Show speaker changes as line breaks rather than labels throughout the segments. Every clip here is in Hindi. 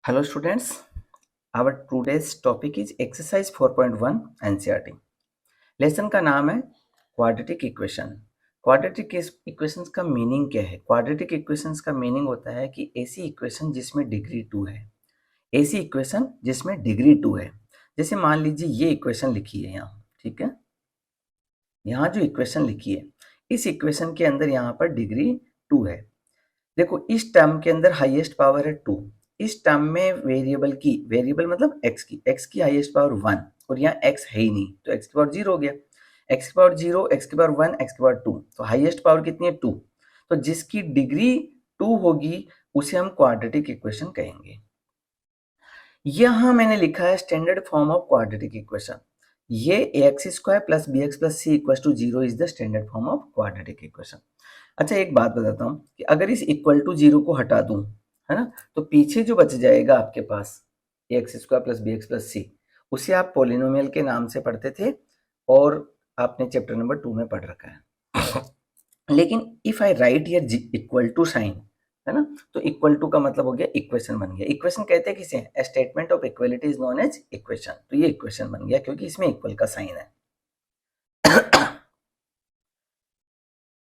Hello students, our today's topic is exercise 4.1 NCERT. Lesson का नाम है क्वाड्रेटिक इक्वेशन। क्वाड्रेटिक इक्वेशंस का मीनिंग क्या है? क्वाड्रेटिक इक्वेशंस का मीनिंग होता है कि ऐसी इक्वेशन जिसमें डिग्री 2 है, ऐसी इक्वेशन जिसमें डिग्री 2 है। जैसे मान लीजिए ये इक्वेशन लिखी है यहाँ, ठीक है, यहाँ जो इक्वेशन लिखी है इस इक्वेशन के अंदर यहाँ पर डिग्री 2 है। देखो इस टर्म के अंदर हाईएस्ट पावर है 2। इस टर्म में वेरिएबल मतलब x की हाईएस्ट पावर 1 और यहाँ x है ही नहीं तो x की पावर 0 हो गया। x की पावर 0, x की पावर 1, x की पावर 2, तो हाईएस्ट पावर कितनी है 2। तो जिसकी डिग्री 2 होगी उसे हम क्वाड्रेटिक इक्वेशन कहेंगे। यहाँ मैंने लिखा है standard form of quadratic equation. ये ax² plus bx plus c equal to 0 is the standard form of quadratic equation. अच्छा एक बात बताता हूँ कि अगर इस इक्वल टू 0 को हटा दूं, है ना, तो पीछे जो बच जाएगा आपके पास ax² plus bx plus c, उसे आप पोलिनोमियल के नाम से पढ़ते थे और आपने चैप्टर नंबर 2 में पढ़ रखा है। लेकिन if I write here equal to sign, है ना, तो इक्वल टू का मतलब हो गया इक्वेशन बन गया। इक्वेशन कहते हैं किसे? A statement of equality is known as equation. तो ये इक्वेशन बन गया क्योंकि इसमें इक्वल का साइन है।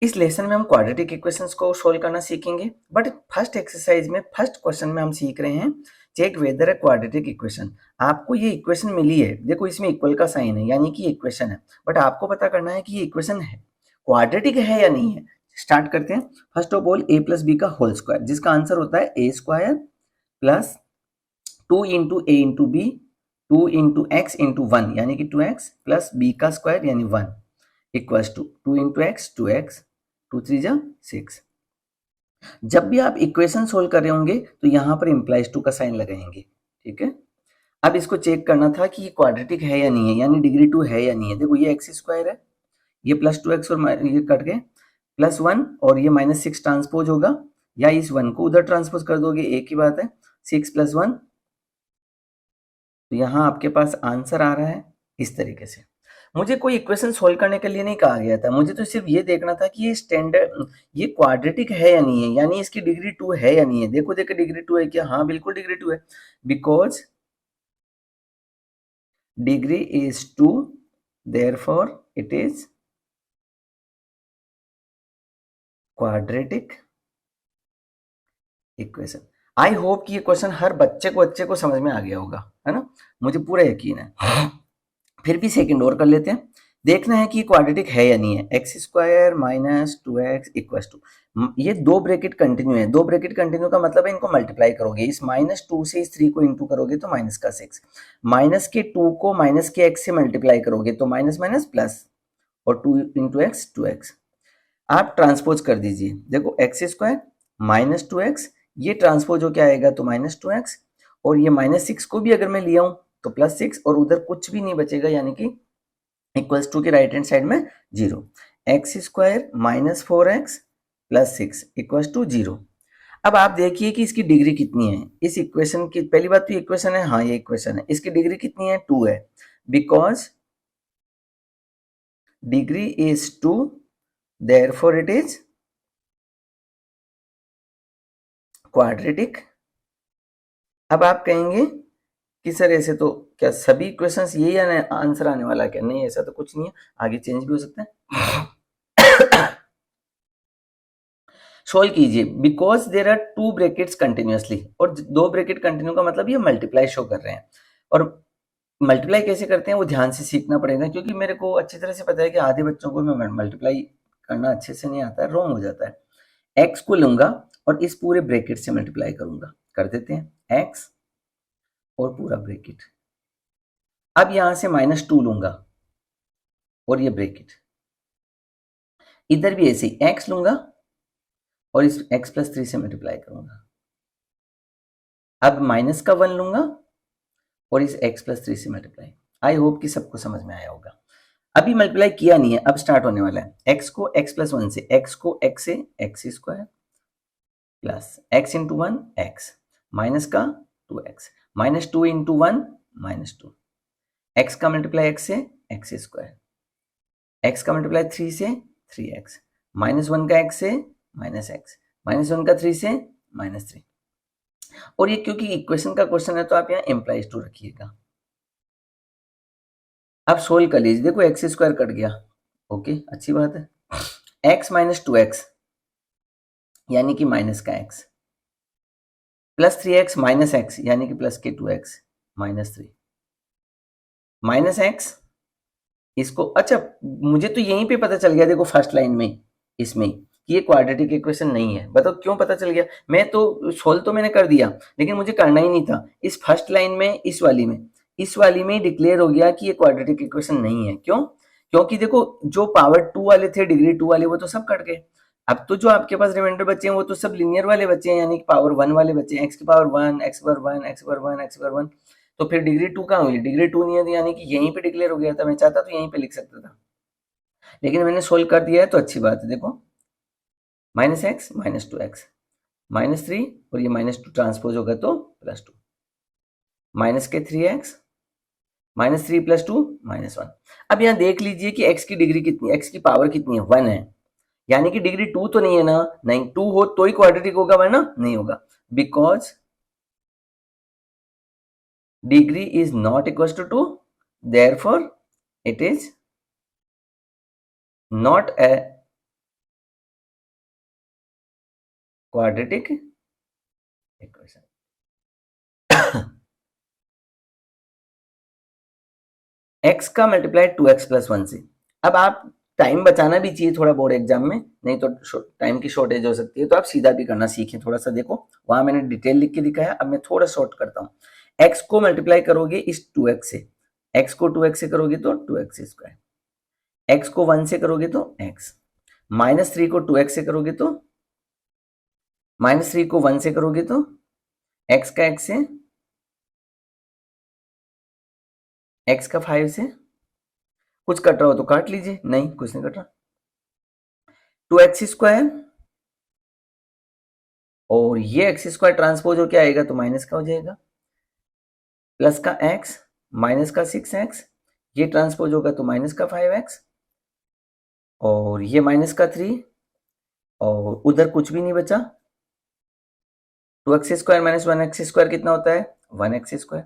इस लेसन में हम क्वाड्रेटिक इक्वेशंस को सोल्व करना सीखेंगे, बट फर्स्ट एक्सरसाइज में फर्स्ट क्वेश्चन में हम सीख रहे हैं चेक वेदर है क्वाड्रेटिक इक्वेशन। आपको ये इक्वेशन मिली है, देखो इसमें इक्वल का साइन है यानी कि इक्वेशन है, बट आपको पता करना है कि ये इक्वेशन है क्वाड्रेटिक है या नहीं है। स्टार्ट करते हैं। First of all a plus B का होल स्क्वायर, जिसका आंसर होता है a² प्लस 2 इंटू ए into B, 2 into X into 1 यानी कि 2x प्लस b का स्क्वायर यानी 1 equals to 2 into x 2x, 2 3 जा 6। जब भी आप इक्वेशन सोल्व कर रहे होंगे तो यहाँ पर इम्प्लाइज टू का साइन लगाएंगे, ठीक है। अब इसको चेक करना था कि ये क्वाड्रेटिक है या नहीं है, यानी डिग्री 2 है या नहीं है। देखो ये x² है, ये प्लस 2x और ये कट गए प्लस 1 और ये -6 ट्रांसपोज होगा, या इस 1 को उधर ट्रांसपोज कर दोगे, एक ही बात है। 6 + 1, तो यहाँ आपके पास आंसर आ रहा है इस तरीके से। मुझे कोई इक्वेशन सोल्व करने के लिए नहीं कहा गया था, मुझे तो सिर्फ ये देखना था कि ये स्टैंडर्ड ये क्वाड्रेटिक है या नहीं है, यानी इसकी डिग्री 2 है या नहीं है। देखो डिग्री 2 है क्या? हाँ बिल्कुल डिग्री 2 है, because degree is 2, therefore it is quadratic equation. I hope कि ये क्वेश्चन हर बच्चे को समझ में आ गया होगा, है ना, मुझे पूरा यकीन है। फिर भी सेकंड और कर लेते हैं, देखना है कि क्वाड्रेटिक है या नहीं है। x² minus 2x equals to, ये दो ब्रैकेट कंटिन्यू है, दो ब्रैकेट कंटिन्यू का मतलब है इनको मल्टीप्लाई करोगे, इस -2 से इस 3 को इंटू करोगे तो माइनस का 6, माइनस के 2 को माइनस के x से मल्टीप्लाई करोगे तो माइनस माइनस प्लस, और 2 इंटू एक्स 2x। आप ट्रांसपोज कर दीजिए, देखो x² माइनस 2x, ये ट्रांसपोज हो क्या आएगा तो -2x, और ये -6 को भी अगर मैं लिया हूं तो +6, और उधर कुछ भी नहीं बचेगा यानी कि इक्वल्स टू के राइट हैंड साइड में 0। x² minus 4x plus 6 equals to 0। अब आप देखिए कि इसकी डिग्री कितनी है इस इक्वेशन की। पहली बात तो इक्वेशन है, हाँ ये इक्वेशन है, इसकी डिग्री कितनी है 2 है, because degree is 2, therefore it is quadratic. अब आप कहेंगे कि सर ऐसे तो क्या सभी इक्वेशंस यही आंसर आने वाला है क्या? नहीं, ऐसा तो कुछ नहीं है, आगे चेंज भी हो सकता है। सोल्व कीजिए, because there are 2 brackets continuously, और 2 ब्रैकेट कंटिन्यू का मतलब ये मल्टीप्लाई शो कर रहे हैं, और मल्टीप्लाई कैसे करते हैं वो ध्यान से सीखना पड़ेगा, क्योंकि मेरे को अच्छी तरह से पता है कि आधे बच्चों को मैं मल्टीप्लाई करना अच्छे से नहीं आता है, रॉन्ग हो जाता है। x को लूंगा और इस पूरे ब्रैकेट से मल्टीप्लाई करूंगा, कर देते हैं x और पूरा ब्रैकेट। अब यहां से -2 लूंगा और ये ब्रैकेट, इधर भी ऐसे ही x लूंगा और इस x + 3 से मल्टीप्लाई करूंगा। अब माइनस का 1 लूंगा और इस x + 3 से मल्टीप्लाई। आई होप कि सबको समझ में आया होगा। अभी मल्टीप्लाई किया नहीं है, अब स्टार्ट होने वाला है। x को x + 1 से, x को x से x² plus x into 1 x, minus का 2x, -2 इंटू 1 -2, x का मल्टीप्लाई x से x², x का मल्टीप्लाई 3 से 3x, -1 का x से -x, -1 का 3 से -3, और ये क्योंकि इक्वेशन का क्वेश्चन है तो आप यहाँ इम्प्लाइज टू रखिएगा। अब सोल्व कर लीजिए, देखो एक्स स्क्वायर कट गया, ओके अच्छी बात है। एक्स माइनस टू एक्स यानी कि माइनस का x, plus three x minus x यानी कि प्लस के two x, minus three minus x, इसको अच्छा मुझे तो यहीं पे पता चल गया, देखो फर्स्ट लाइन में इसमें कि ये क्वाड्रेटिक इक्वेशन नहीं है। बताओ क्यों पता चल गया? मैं तो सोल्व तो मैंने कर दिया लेकिन मुझे करना ही नहीं था। इस फर्स्ट लाइन में इस वाली में डिक्लेयर हो गया कि ये क्वाड्रेटिक इक्वेशन नहीं है। क्यों? क्योंकि देखो जो पावर टू वाले थे, डिग्री टू वाले, वो तो सब कट गए। अब तो जो आपके पास रिमाइंडर बचे हैं वो तो सब लीनियर वाले बचे हैं, यानी कि पावर वन वाले बचे हैं, एक्स की power one, x power one, x power one, x power one. तो फिर डिग्री टू कहाँ हुई? डिग्री टू नहीं है, तो यानी कि यहीं पे डिक्लेयर हो गया था। मैं चाहता तो यहीं पे लिख सकता था, लेकिन मैंने सोल्व कर दिया है तो अच्छी बात है। देखो minus X minus two x minus three, और ये माइनस टू ट्रांसपोज होगा तो प्लस टू, माइनस के three x minus three plus two minus one. अब यहाँ देख लीजिए कि एक्स की डिग्री कितनी, एक्स की पावर कितनी है? वन है, यानी कि डिग्री टू तो नहीं है ना? नहीं, टू हो तो ही क्वाड्रेटिक होगा वरना नहीं होगा, because degree is not equal to two, therefore it is not a quadratic equation. X का multiply two X plus one से। अब आप टाइम बचाना भी चाहिए थोड़ा बोर्ड एग्जाम में, नहीं तो टाइम की शॉर्टेज हो सकती है, तो आप सीधा भी करना सीखें थोड़ा सा। देखो वहां मैंने डिटेल लिख के दिखाया, अब मैं थोड़ा शॉर्ट करता हूँ। एक्स को मल्टीप्लाई करोगे इस टू एक्स से, एक्स को टू एक्स से करोगे तो टू एक्स स्क्वायर, एक्स को वन से करोगे तो एक्स, माइनस थ्री को टू एक्स से करोगे तो, माइनस थ्री को वन से करोगे तो एक्स का एक्स से, एक्स का फाइव से। कुछ कट रहा हो तो काट लीजिए, नहीं कुछ नहीं कट रहा। टू एक्स स्क्वायर, और ये एक्स स्क्वायर ट्रांसपोज हो क्या आएगा तो माइनस का हो जाएगा, प्लस का एक्स माइनस का सिक्स एक्स, ये ट्रांसपोज होगा तो माइनस का फाइव एक्स, और ये माइनस का थ्री, और उधर कुछ भी नहीं बचा। Two x square minus one x square कितना होता है? वन एक्स स्क्वायर,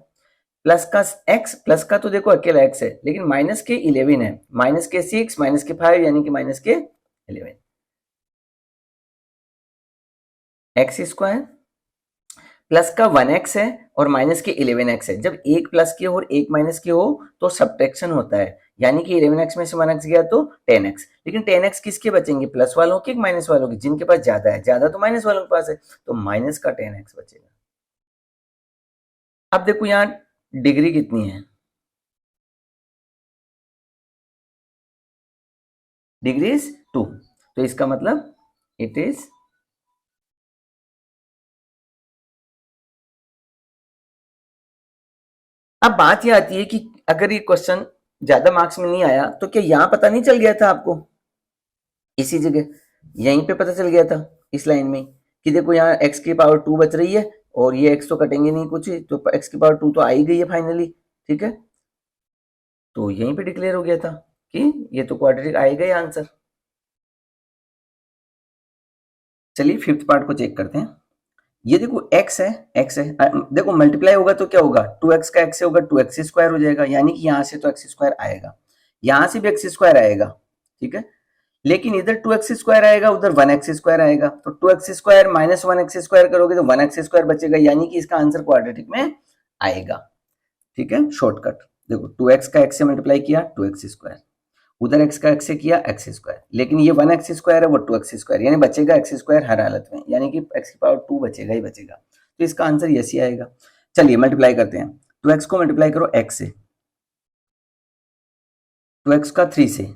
प्लस का एक्स, प्लस का तो देखो अकेला एक्स है, लेकिन माइनस के 11 है, माइनस के सिक्स माइनस के फाइव यानी कि माइनस के 11, एक्स स्क्वायर प्लस का वन एक्स है और माइनस के 11 एक्स है। जब एक प्लस की हो और एक माइनस की हो तो सब्ट्रैक्शन होता है, यानी कि 11 एक्स में से वन एक्स गया तो 10 एक्स, लेकिन 10 एक्स किसके बचेंगे? प्लस वालों के, माइनस वालों के? जिनके पास ज्यादा है, ज्यादा तो माइनस वालों के पास है, तो माइनस का 10 एक्स बचेगा। अब देखो यहाँ डिग्री कितनी है, डिग्री इज टू, तो इसका मतलब इट इज, अब बात यह आती है कि अगर ये क्वेश्चन ज्यादा मार्क्स में नहीं आया तो क्या यहां पता नहीं चल गया था आपको? इसी जगह यहीं पे पता चल गया था इस लाइन में कि देखो यहाँ x की पावर टू बच रही है और ये x तो कटेंगे नहीं कुछ, तो x की पावर टू तो आ ही गई है फाइनली, ठीक है। तो यहीं पे डिक्लेयर हो गया था कि ये तो क्वाड्रेटिक आएगा ही आंसर। चलिए फिफ्थ पार्ट को चेक करते हैं। ये देखो x है, x है, देखो मल्टीप्लाई होगा तो क्या होगा? टू एक्स का x से होगा टू एक्स स्क्वायर हो जाएगा, यानी कि यहाँ से तो एक्स स्क्वायर आएगा, यहाँ से भी एक्स स्क्वायर आएगा, ठीक है। लेकिन इधर टू एक्स स्क्वायर आएगा, उधर वन एक्स स्क्वायर आएगा, तो two x square minus one x square करोगे तो वन एक्स स्क्वायर बचेगा, यानी कि इसका आंसर क्वाड्रेटिक में आएगा, ठीक है। शॉर्टकट देखो, टू एक्स का एक्स से मल्टीप्लाई किया टू एक्स स्क्वायर, उधर एक्स का एक्स से किया एक्स स्क्वायर, लेकिन ये वन एक्स स्क्वायर है वो टू एक्स स्क्वायर, यानी बचेगा एक्स स्क्वायर हर हालत में, यानी कि एक्स की पावर टू बचेगा ही बचेगा, तो इसका आंसर यस ही आएगा। चलिए मल्टीप्लाई करते हैं, टू एक्स को मल्टीप्लाई करो एक्स से, टू एक्स का थ्री से,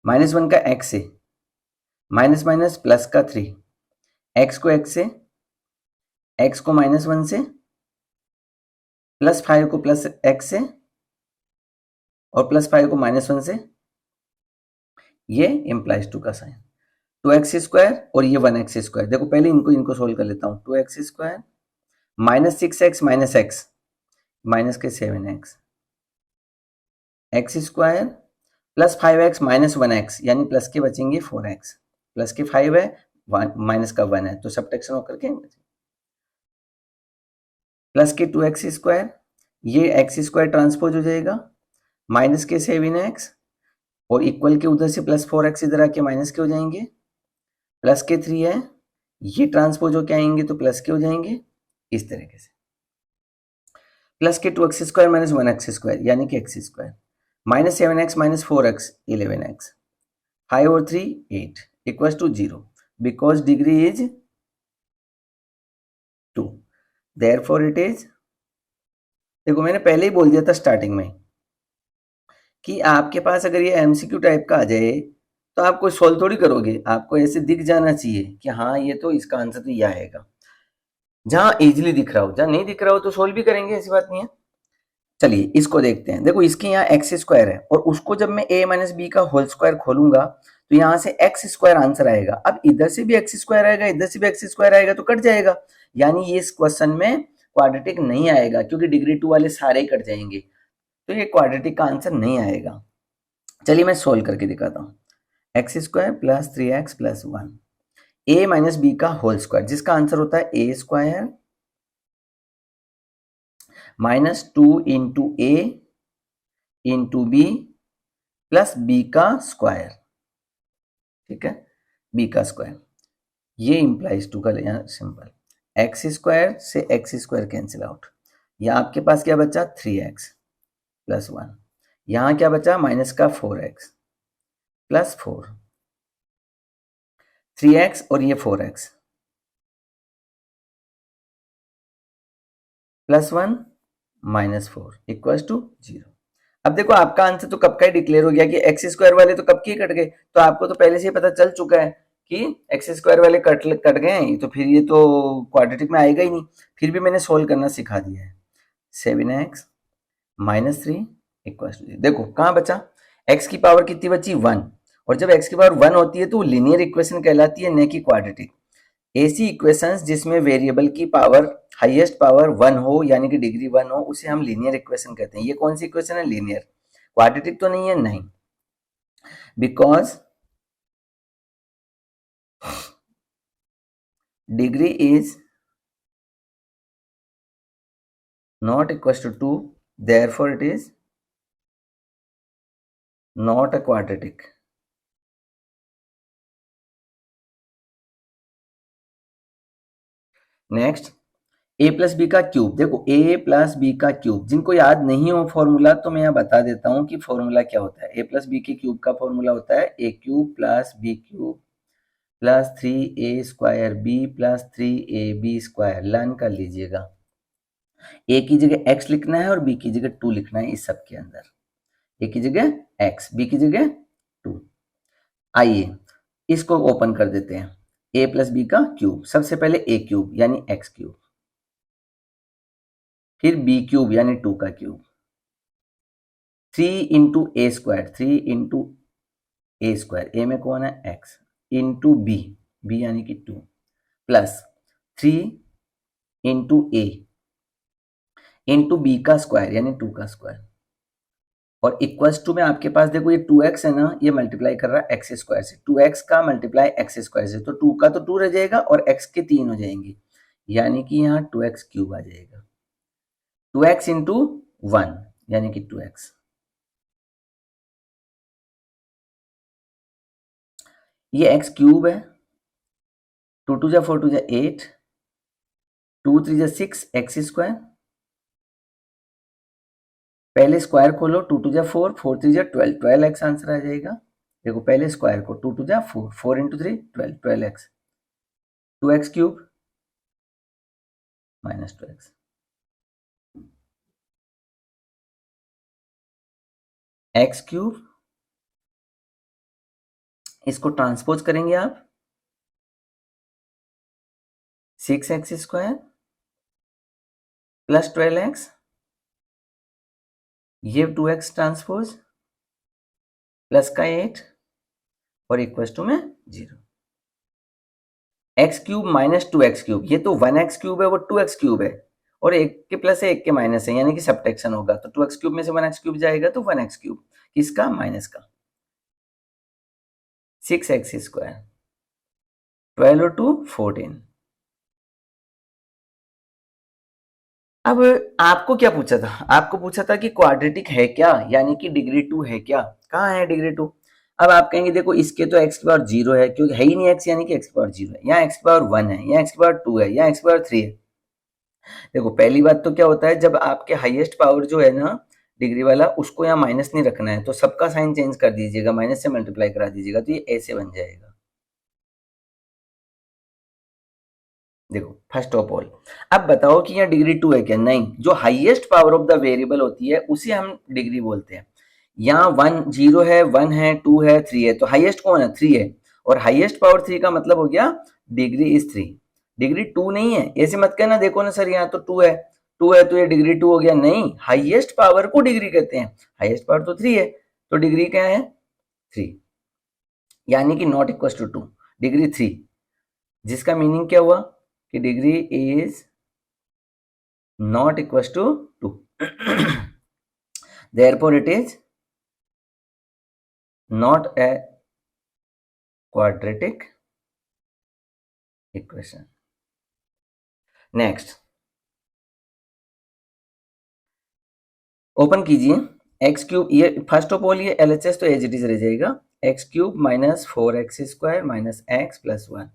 माइनस वन का एक्स से, माइनस माइनस प्लस का थ्री, एक्स को एक्स से, एक्स को माइनस वन से, प्लस फाइव को प्लस एक्स से, और प्लस फाइव को माइनस वन से, ये इंप्लाइज टू का साइन, टू एक्स स्क्वायर और ये वन एक्स स्क्वायर। देखो पहले इनको इनको सोल्व कर लेता हूँ, two x square minus six X minus X, minus के seven X, X square plus five X minus one X, यानी प्लस के बचेंगे फोर एक्स, प्लस के फाइव है माइनस का वन है, तो सब्ट्रैक्शन होकर के प्लस के 2x², ये x² ट्रांसपोज हो जाएगा, माइनस के 7x, और इक्वल के उधर से प्लस 4x इधर आके माइनस के हो जाएंगे, प्लस के 3 है, ये ट्रांसपोज होके आएंगे तो प्लस के हो जाएंगे, इस तरीके से। प्लस के 2x² माइनस 1x² यानी कि x², minus 7x minus 4x 11x, 5 और 3 8 equals to 0, because degree is 2, therefore it is. देखो मैंने पहले ही बोल दिया था स्टार्टिंग में कि आपके पास अगर ये एमसीक्यू टाइप का आ जाए तो आप कोई सॉल्व थोड़ी करोगे, आपको ऐसे दिख जाना चाहिए कि हाँ ये तो इसका आंसर तो ये आएगा। जहां इजीली दिख रहा हो, जहां नहीं दिख रहा हो तो सोल्व भी करेंगे, ऐसी बात नहीं है। चलिए इसको देखते हैं। देखो इसके यहाँ x² है और उसको जब मैं a माइनस बी का होल स्क्वायर खोलूंगा तो यहाँ से x² आंसर आएगा। अब इधर से भी x² आएगा, इधर से भी x² आएगा तो कट जाएगा, यानी ये इस क्वेश्चन में क्वाड्रेटिक नहीं आएगा क्योंकि डिग्री 2 वाले सारे ही कट जाएंगे, तो ये क्वाड्रेटिक का आंसर नहीं आएगा। चलिए मैं सोल्व करके दिखाता हूँ। x² plus 3x plus 1 a minus b का होल स्क्वायर, जिसका आंसर होता है a² माइनस 2 इंटू ए इंटू बी प्लस बी का स्क्वायर, ठीक है, बी का स्क्वायर, ये इंप्लाइज टू का लेना सिंपल, x² से x² कैंसिल आउट, यहाँ आपके पास क्या बचा 3x प्लस 1, यहाँ क्या बचा माइनस का 4x प्लस 4, 3x और ये 4x plus 1 minus 4 equals to 0। अब देखो आपका आंसर तो कब का ही डिक्लेयर हो गया कि x² वाले तो कब के कट गए, तो आपको तो पहले से ही पता चल चुका है कि x² वाले कट गए हैं, तो फिर ये तो क्वाड्रेटिक में आएगा ही नहीं। फिर भी मैंने सोल्व करना सिखा दिया है। 7x minus 3 equal to 0। देखो कहाँ बचा, x की पावर कितनी बची 1, और जब x की पावर 1 होती है तो लीनियर इक्वेशन कहलाती है, न कि क्वाड्रेटिक। ऐसी इक्वेशंस जिसमें वेरिएबल की पावर हाईएस्ट पावर 1 हो यानी कि डिग्री 1 हो, उसे हम लीनियर इक्वेशन कहते हैं। ये कौन सी इक्वेशन है, लीनियर, क्वाड्रेटिक तो नहीं है, नहीं, because degree is not equal to 2, therefore it is not a quadratic. Next a plus B का क्यूब, देखो a प्लस बी का क्यूब, जिनको याद नहीं हो फॉर्मूला तो मैं यहाँ बता देता हूँ कि फॉर्मूला क्या होता है। a प्लस बी के क्यूब का फॉर्मूला होता है a cube plus b cube plus 3a² b plus 3ab²। Learn कर लीजिएगा, a की जगह x लिखना है और b की जगह 2 लिखना है। इस सब के अंदर a की जगह x, b की जगह 2। आइए इसको ओपन कर देते हैं। a प्लस बी का क्यूब, सबसे पहले a क्यूब यानी x क्यूब, फिर b क्यूब यानी 2 का cube, 3 into a², 3 into a², a में कौन है x, इंटू b, b यानी कि 2, plus 3 into a into b का स्क्वायर यानी 2 का स्क्वायर, और इक्वल्स टू में आपके पास देखो ये 2x है ना, ये मल्टीप्लाई कर रहा है x² से, 2x का मल्टीप्लाई x² से, तो 2 का तो 2 रह जाएगा और x के 3 हो जाएंगे, यानी कि यहाँ 2x क्यूब आ जाएगा। 2x इंटू 1 यानी कि 2x, ये x क्यूब है, 2 2 जा 4 2 जा 8, 2 3 जा 6 x², पहले स्क्वायर खोलो, 2 2 जा 4 4 3 जा 12, 12x आंसर आ जाएगा। देखो पहले स्क्वायर को, 2 2 जा 4, 4 into 3 12, 12x, 2x cube minus 2x, x cube, इसको ट्रांसपोज करेंगे आप 6x² प्लस 12x, ये 2x ट्रांसपोज प्लस का 8 और इक्वल टू में 0। x cube minus 2x cube, ये तो 1x क्यूब है, वो 2x क्यूब है, और एक के प्लस है एक के माइनस है, यानी कि सब्ट्रैक्शन होगा, तो 2x क्यूब में से 1x क्यूब जाएगा तो 1x क्यूब, किसका माइनस का, 6x², 12 और 2 14, अब आपको क्या पूछा था, आपको पूछा था कि क्वाड्रेटिक है क्या, यानी कि डिग्री 2 है क्या, कहाँ है डिग्री 2। अब आप कहेंगे देखो इसके तो एक्स की पावर 0 है, क्योंकि है ही नहीं एक्स, यानी कि एक्स की पावर 0 है, यहाँ एक्स की पावर 1 है, यहाँ एक्स की पावर 2 है, यहाँ एक्स की पावर 3 है। देखो पहली बात तो क्या होता है, जब आपके हाईएस्ट पावर जो है ना डिग्री वाला, उसको यहाँ माइनस नहीं रखना है, तो सबका साइन चेंज कर दीजिएगा, माइनस से मल्टीप्लाई करा दीजिएगा, तो ये ऐसे बन जाएगा। देखो फर्स्ट ऑफ ऑल, अब बताओ कि यहाँ डिग्री 2 है क्या, नहीं, जो highest power of the variable होती है उसे हम डिग्री बोलते हैं। यहाँ 1 0 है, 1 है, 2 है, 3 है, तो हाईएस्ट कौन है, 3 है, और हाईएस्ट पावर 3 का मतलब हो गया डिग्री इज 3, डिग्री 2 नहीं है, ऐसे मत कहना, देखो ना सर यहाँ तो 2 है, 2 है तो ये डिग्री 2 हो गया, नहीं, हाईएस्ट पावर को डिग्री कहते हैं, हाईएस्ट पावर तो 3 है, तो डिग्री क्या है 3, यानी कि नॉट इक्वल टू 2, डिग्री 3, जिसका मीनिंग क्या हुआ कि degree is not equals to 2 therefore it is not a quadratic equation. Next open कीजिए एक्स क्यूब, ये फर्स्ट ऑफ ऑल ये एलएचएस तो एज इट इज रह जाएगा, x cube minus 4x² minus x plus 1,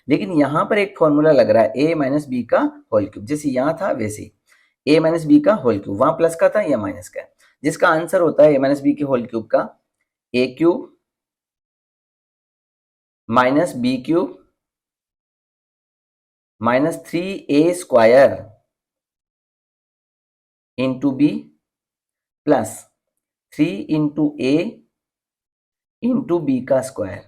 लेकिन यहां पर एक फॉर्मूला लग रहा है a माइनस बी का होल क्यूब, जैसे यहां था वैसे a माइनस बी का होल क्यूब, वहां प्लस का था या माइनस का, जिसका आंसर होता है a माइनस बी के होल क्यूब का a cube minus b cube minus 3a² into b plus 3 into A into b का स्क्वायर,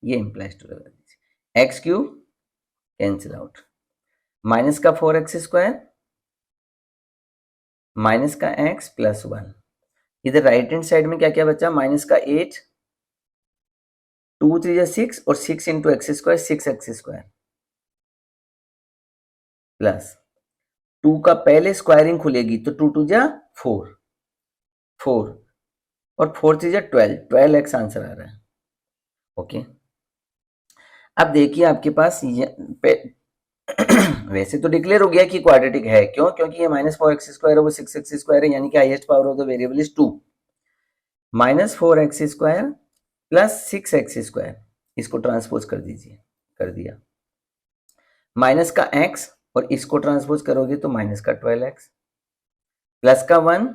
ये इंप्लाइज टू लगा दीजिए, x cube cancel out, minus का 4x² माइनस का x प्लस 1, इधर राइट हैंड साइड में क्या क्या बचा, माइनस का 8, 2 3 6 और 6 इंटू x² 6x² प्लस 2 का पहले स्क्वायरिंग खुलेगी तो 2 2 4 4 और 4 3 12x आंसर आ रहा है। ओके अब देखिए आपके पास वैसे तो डिक्लेयर हो गया कि क्वाड्रेटिक है, क्यों, क्योंकि ये -4x² है वो 6x² है, यानी कि highest power of the variable is 2, -4x² plus 6x², इसको ट्रांसपोज कर दीजिए, कर दिया, माइनस का x और इसको ट्रांसपोज करोगे तो माइनस का 12x प्लस का 1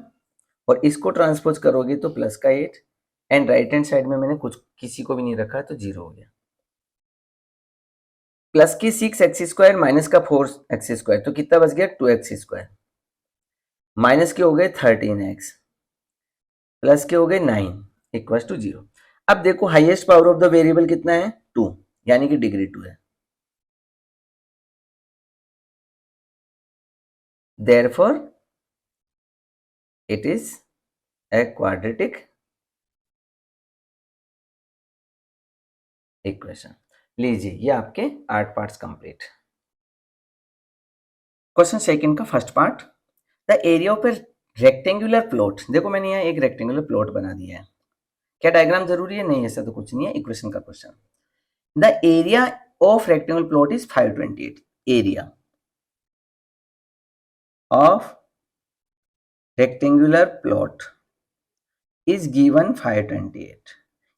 और इसको ट्रांसपोज करोगे तो प्लस का 8, एंड राइट हैंड साइड में मैंने कुछ किसी को भी नहीं रखा तो 0 हो गया, प्लस की 6x² माइनस का 4x² तो कितना बच गया 2x², माइनस के हो गए 13x प्लस के हो गए 9 इक्वल टू 0। अब देखो highest power of the variable कितना है 2, यानी कि डिग्री 2 है, therefore it is a quadratic equation. लीजिए ये आपके 8 पार्ट्स कंप्लीट। क्वेश्चन सेकंड का first part, the area of A rectangular plot, देखो मैंने यहाँ एक रेक्टेंगुलर प्लॉट बना दिया है, क्या डायग्राम जरूरी है, नहीं ऐसा तो कुछ नहीं है, इक्वेशन का question, the area of rectangular plot is 528, area of rectangular plot is given 528,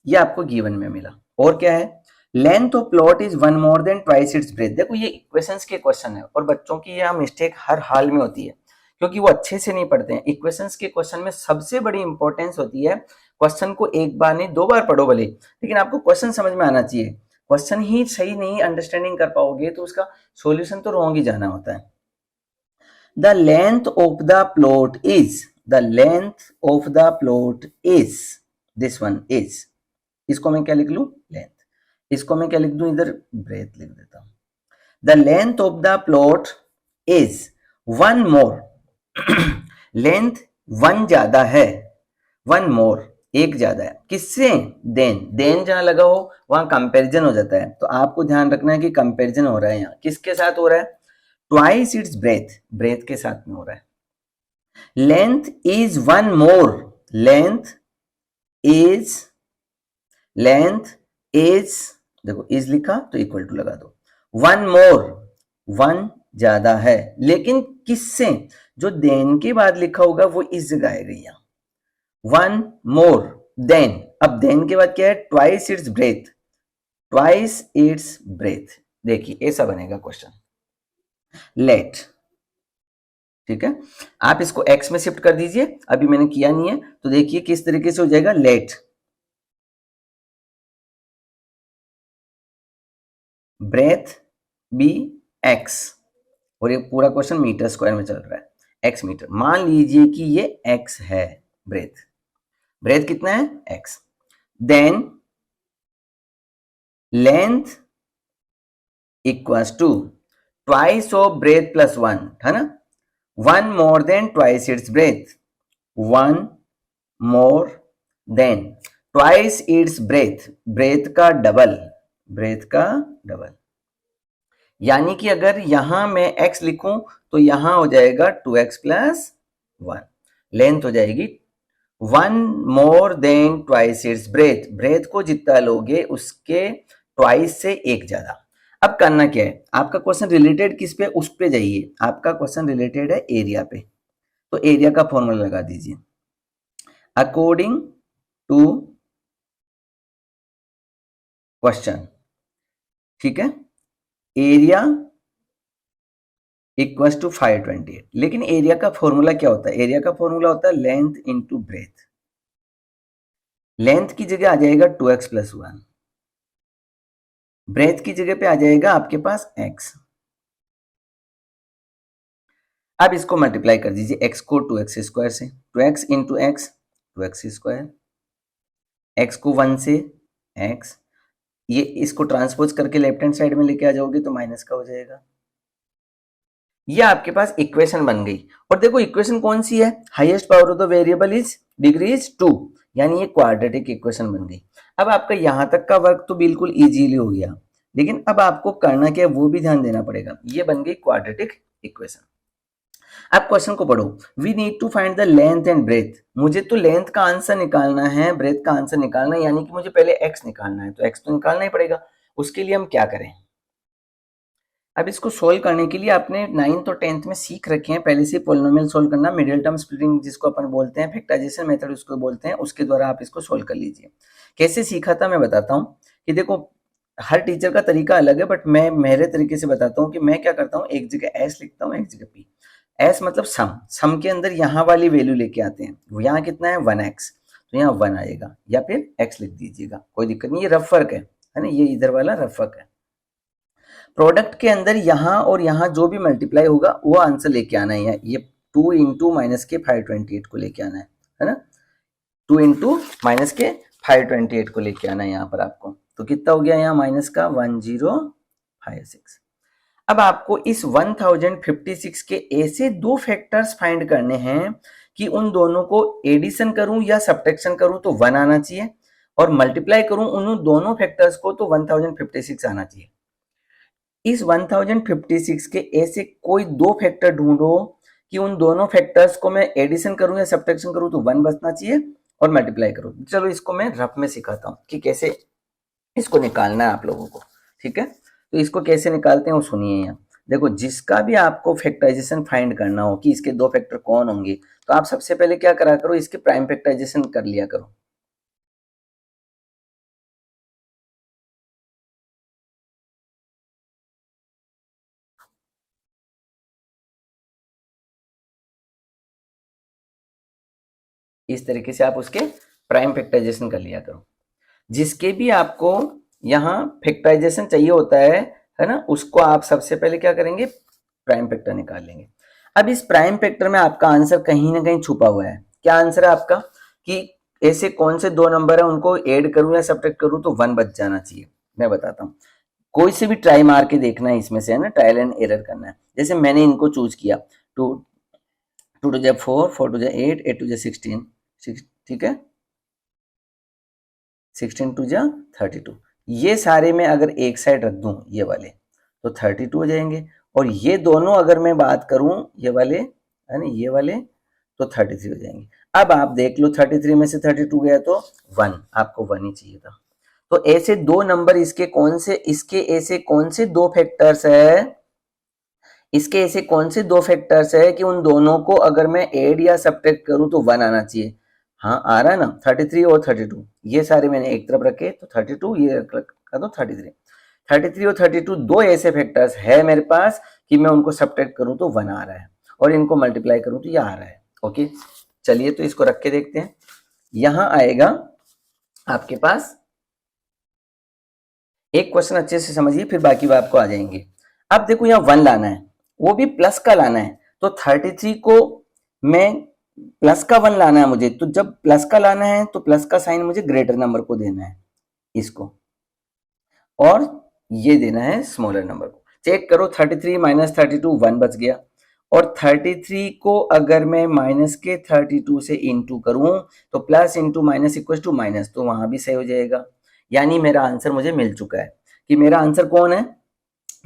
ये आपको गिवन में मिला, और क्या है, length of plot is 1 more than twice its breath, देखो ये इक्वेशंस के क्वेश्चन है, और बच्चों की यह मिस्टेक हर हाल में होती है क्योंकि वो अच्छे से नहीं पढ़ते हैं। इक्वेशंस के क्वेश्चन में सबसे बड़ी इंपॉर्टेंस होती है, क्वेश्चन को एक बार नहीं 2 बार पढ़ो भले, लेकिन आपको क्वेश्चन समझ में आना चाहिए, क्वेश्चन ही सही नहीं अंडरस्टैंडिंग कर पाओगे तो उसका सॉल्यूशन तो रॉन्ग ही जाना होता है। The length of the plot is, the length of the plot is, this one is, इसको मैं क्या लिख लूं लेंथ, इसको मैं क्या लिख दूं इधर ब्रेथ लिख देता हूं, the length of the plot is 1 more, length 1 ज्यादा है, 1 मोर एक ज्यादा है, किससे, देन जहां लगा हो वहां कंपैरिजन हो जाता है, तो आपको ध्यान रखना है कि कंपैरिजन हो रहा है, यहाँ किसके साथ हो रहा है, ट्वाइस इट्स ब्रेथ, ब्रेथ के साथ में हो रहा है, length is 1 more, length is देखो इज लिखा तो इक्वल टू लगा दो, वन मोर, वन ज्यादा है, लेकिन किससे? जो देन के बाद लिखा होगा वो इस जगह आएगा यहाँ, वन मोर देन। अब देन के बाद क्या है? Twice its breath, twice its breath. देखिए ऐसा बनेगा क्वेश्चन, लेट। ठीक है, आप इसको एक्स में शिफ्ट कर दीजिए, अभी मैंने किया नहीं है, तो देखिए किस तरीके से हो जाएगा, लेट ब्रेथ बी एक्स, और ये पूरा क्वेश्चन मीटर स्क्वायर में चल रहा है, एक्स मीटर। मान लीजिए कि ये एक्स है ब्रेथ, ब्रेथ कितना है? X. Then length equals to twice of breadth plus one, है ना, one more than twice its breadth, one more than twice its breadth, breadth का डबल, ब्रेथ का डबल। यानी कि अगर यहां मैं x लिखूं तो यहां हो जाएगा 2x प्लस 1, लेंथ हो जाएगी one more than twice its breadth, breadth को जितना लोगे उसके ट्वाइस से एक ज्यादा। अब करना क्या है, आपका क्वेश्चन रिलेटेड किस पे? उस पे जाइए, आपका क्वेश्चन रिलेटेड है एरिया पे, तो एरिया का फॉर्मूला लगा दीजिए, अकॉर्डिंग टू क्वेश्चन। ठीक है, एरिया इक्वल्स टू 528, लेकिन एरिया का फॉर्मूला क्या होता है? एरिया का फॉर्मूला होता है लेंथ इंटू ब्रेथ, लेंथ की जगह आ जाएगा 2x प्लस 1, ब्रेथ की जगह पे आ जाएगा आपके पास x। अब इसको मल्टीप्लाई कर दीजिए, x को 2x स्क्वायर से, 2x into x 2x square, x को 1 से x, ये इसको ट्रांसपोज करके लेफ्ट हैंड साइड में लेके आ जाओगे तो माइनस का हो जाएगा। ये आपके पास इक्वेशन बन गई। और देखो इक्वेशन कौन सी है? Highest power of the variable is degree is 2, यानी ये क्वाड्रेटिक इक्वेशन बन गई। अब आपका यहां तक का वर्क तो बिल्कुल इजीली हो गया, लेकिन अब आपको करना क्या है वो भी ध्यान देना पड़ेगा। ये बन गई क्वाड्रेटिक इक्वेशन। अब क्वेश्चन को पढ़ो, we need to find the length and breadth. मुझे तो लेंथ का आंसर निकालना है, ब्रेथ का आंसर निकालना है, यानी कि मुझे पहले एक्स निकालना है, तो एक्स तो निकालना ही पड़ेगा। उसके लिए हम क्या करें? अब इसको सोल्व करने के लिए आपने 9th और 10th में सीख रखे हैं पहले से पॉलिनोमियल सोल्व करना, मिडिल टर्म स्प्लिटिंग जिसको अपन बोलते हैं, फैक्टराइजेशन मेथड उसको बोलते हैं, उसके द्वारा आप इसको सोल्व कर लीजिए। कैसे सीखा था मैं बताता हूँ कि देखो हर टीचर का तरीका अलग है, बट मैं मेरे तरीके से बताता हूँ कि मैं क्या करता हूँ, एक जगह एस लिखता हूँ, एक जगह पी। एस मतलब सम के अंदर यहाँ वाली वैल्यू लेके आते हैं, यहाँ कितना है 1x, तो यहाँ 1 आएगा, या फिर x लिख दीजिएगा, कोई दिक्कत नहीं, ये रफ फर्क है ना, ये इधर वाला रफ फर्क है। प्रोडक्ट के अंदर यहाँ और यहाँ जो भी मल्टीप्लाई होगा वो आंसर लेके आना है, ये 2 इंटू माइनस के 528 को लेके आना है ना, 2 इंटू माइनस के 528 को लेके आना है यहाँ पर आपको, तो कितना हो गया यहाँ माइनस का 1056। अब आपको इस 1056 के ऐसे दो फैक्टर्स फाइंड करने हैं कि उन दोनों को एडिशन करूं या सब्ट्रैक्शन करूं तो 1 आना चाहिए, और मल्टीप्लाई करूं उन दोनों फैक्टर्स को तो 1056 आना चाहिए। इस 1056 के ऐसे कोई दो फैक्टर ढूंढो कि उन दोनों फैक्टर्स को मैं एडिशन करूं या सब्ट्रैक्शन करूं तो 1 बचना चाहिए, और मल्टीप्लाई करूं। चलो इसको मैं रफ में सिखाता हूं कि कैसे इसको निकालना है आप लोगों को। ठीक है, तो इसको कैसे निकालते हैं वो सुनिए। यहाँ देखो, जिसका भी आपको फैक्टराइजेशन फाइंड करना हो कि इसके दो फैक्टर कौन होंगे, तो आप सबसे पहले क्या करा करो, इसके प्राइम फैक्टराइजेशन कर लिया करो। इस तरीके से आप उसके प्राइम फैक्टराइजेशन कर लिया करो। जिसके भी आपको यहाँ फैक्टराइजेशन चाहिए होता है ना, उसको आप सबसे पहले क्या करेंगे, प्राइम फैक्टर निकाल लेंगे। अब इस प्राइम फैक्टर में आपका आंसर कहीं ना कहीं छुपा हुआ है। क्या आंसर है आपका कि ऐसे कौन से दो नंबर है उनको ऐड करूं या सब्ट्रैक्ट करूं तो 1 बच जाना चाहिए। मैं बताता हूँ, कोई से भी ट्राई मार के देखना है इसमें से, है ना, ट्रायल एंड एरर करना है। जैसे मैंने इनको चूज किया, 2 2 टू 4, 4 टू 8, 8 टू 16, ठीक है, 16 टू 32। ये सारे में अगर एक साइड रख दूं ये वाले तो 32 हो जाएंगे, और ये दोनों अगर मैं बात करूं ये वाले, है ना, ये वाले, तो 33 हो जाएंगे। अब आप देख लो 33 में से 32 गया तो 1, आपको 1 ही चाहिए था। तो ऐसे दो नंबर इसके ऐसे कौन से दो फैक्टर्स है, इसके ऐसे कौन से दो फैक्टर्स है कि उन दोनों को अगर मैं ऐड या सब्ट्रैक्ट करूं तो 1 आना चाहिए। हाँ आ रहा है ना, 33 और 32 ये सारे मैंने एक तरफ रखे तो 32 ये रखा तो 33। 33 और 32 दो ऐसे फैक्टर्स है मेरे पास कि मैं उनको सब्ट्रैक्ट करूं तो 1 आ रहा है और इनको मल्टीप्लाई करूं तो ये आ रहा है। ओके चलिए तो इसको रख के देखते हैं। यहां आएगा आपके पास एक क्वेश्चन अच्छे से समझिए फिर बाकी बात आपको आ जाएंगे। अब देखो यहाँ 1 लाना है, वो भी प्लस का लाना है, तो 33 को मैं प्लस का 1 लाना है मुझे, तो जब प्लस का लाना है तो प्लस का साइन मुझे ग्रेटर नंबर को देना है इसको, और ये देना है स्मॉलर नंबर को। चेक करो 33 माइनस 32 1 बच गया, और 33 को अगर मैं माइनस के 32 से इंटू करूं तो plus into minus equal to minus, तो वहां भी सही हो जाएगा। यानी मेरा आंसर मुझे मिल चुका है कि मेरा आंसर कौन है,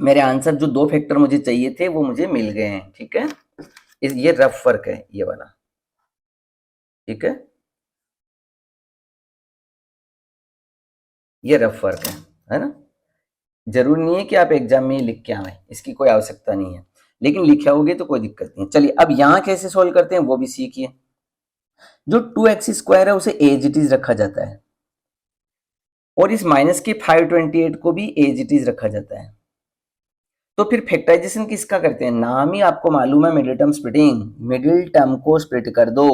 मेरे आंसर जो दो फैक्टर मुझे चाहिए थे वो मुझे मिल गए हैं। ठीक है, ये रफ फर्क है ये वाला। ठीक है, ये रफ फर्क है ना। जरूरी नहीं है कि आप एग्जाम में ही लिख के आए, इसकी कोई आवश्यकता नहीं है, लेकिन लिखे होगे तो कोई दिक्कत नहीं है। चलिए अब यहां कैसे सोल्व करते हैं वो भी सीखिए। जो 2x² है उसे एज इट इज रखा जाता है, और इस माइनस के 528 को भी एज इट इज रखा जाता है। तो फिर फैक्टराइजेशन किसका करते हैं, नाम ही आपको मालूम है middle term splitting, middle term को स्प्लिट कर दो।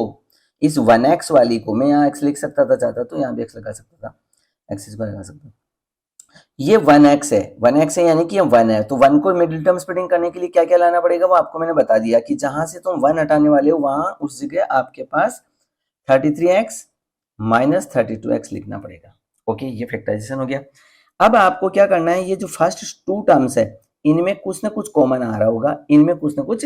इस 1x वाली को मैं यहाँ x लिख सकता था, चाहता तो यहाँ भी x लगा सकता था, x इसको लगा सकता था। ये 1x है, 1x है यानी कि ये 1 है, तो 1 को मिडिल टर्म स्प्लिटिंग करने के लिए क्या क्या लाना पड़ेगा वो आपको मैंने बता दिया कि जहां से तुम 1 हटाने वाले हो वहां उस जगह आपके पास 33x माइनस 32x लिखना पड़ेगा। ओके ये फैक्टराइजेशन हो गया। अब आपको क्या करना है, ये जो फर्स्ट टू टर्म्स है इनमें कुछ ना कुछ कॉमन आ रहा होगा, इनमें कुछ ना कुछ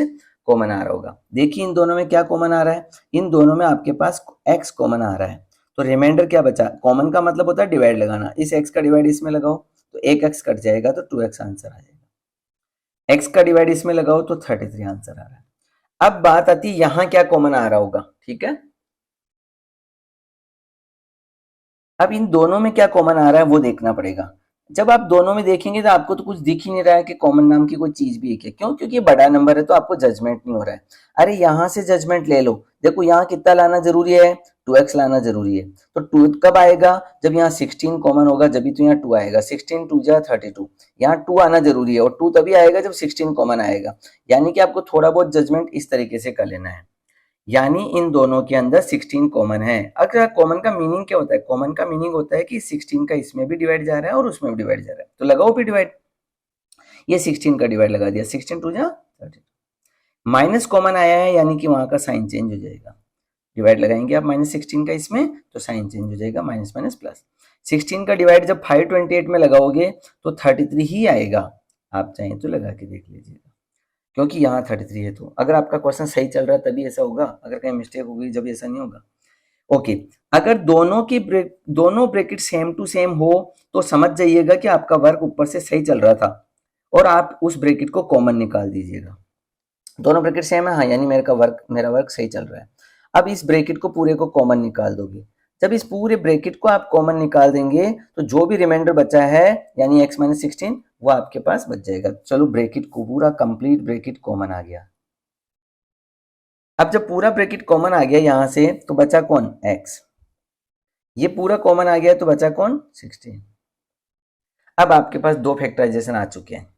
कॉमन आ रहा होगा। देखिए इन दोनों में क्या कॉमन आ रहा है, इन दोनों में आपके पास x कॉमन आ रहा है, तो रिमाइंडर क्या बचा, कॉमन का मतलब होता है डिवाइड लगाना, इस x का डिवाइड इसमें लगाओ तो एक x कट जाएगा तो 2x आंसर आ जाएगा, x का डिवाइड इसमें लगाओ तो 33 आंसर आ रहा है। अब बात आती है यहां क्या कॉमन आ रहा होगा। ठीक है, अब इन दोनों में क्या कॉमन आ रहा है वो देखना पड़ेगा। जब आप दोनों में देखेंगे तो आपको तो कुछ दिख ही नहीं रहा है कि कॉमन नाम की कोई चीज भी है क्या, क्यों, क्योंकि ये बड़ा नंबर है तो आपको जजमेंट नहीं हो रहा है। अरे यहां से जजमेंट ले लो, देखो यहाँ कितना लाना जरूरी है, 2x लाना जरूरी है, तो 2 कब आएगा, जब यहाँ 16 कॉमन होगा, जब तो यहाँ 2 आएगा, 16 2 जा 32, यहाँ 2 आना जरूरी है, और 2 तभी आएगा जब 16 कॉमन आएगा। यानी कि आपको थोड़ा बहुत जजमेंट इस तरीके से कर लेना है, यानी इन दोनों के अंदर 16 कॉमन है। अगर कॉमन का मीनिंग क्या होता है, कॉमन का मीनिंग होता है कि 16 का इसमें भी डिवाइड जा रहा है और उसमें भी डिवाइड जा रहा है, तो लगाओ भी डिवाइड, ये 16 का डिवाइड लगा दिया, 16 टू जा 30, माइनस कॉमन आया है यानी कि वहां का साइन चेंज हो जाएगा, डिवाइड लगाएंगे आप माइनस 16 का इसमें तो साइन चेंज हो जाएगा, माइनस माइनस प्लस। 16 का डिवाइड जब 528 में लगाओगे तो 33 ही आएगा, आप चाहें तो लगा के देख लीजिएगा, क्योंकि यहाँ 33 है। तो अगर आपका क्वेश्चन सही चल रहा है तभी ऐसा होगा, अगर कहीं मिस्टेक होगी जब ऐसा नहीं होगा। ओके, अगर दोनों ब्रैकेट सेम टू सेम हो तो समझ जाइएगा कि आपका वर्क ऊपर से सही चल रहा था, और आप उस ब्रैकेट को कॉमन निकाल दीजिएगा। दोनों ब्रैकेट सेम है, हाँ, यानी मेरा वर्क सही चल रहा है। अब इस ब्रैकेट को पूरे को कॉमन निकाल दोगे, जब इस पूरे ब्रैकेट को आप कॉमन निकाल देंगे तो जो भी रिमाइंडर बचा है यानी x माइनस 16 वो आपके पास बच जाएगा। चलो ब्रैकेट को पूरा कंप्लीट ब्रैकेट कॉमन आ गया। अब जब पूरा ब्रैकेट कॉमन आ गया यहां से तो बचा कौन, x, ये पूरा कॉमन आ गया तो बचा कौन, 16। अब आपके पास दो फैक्टराइजेशन आ चुके हैं,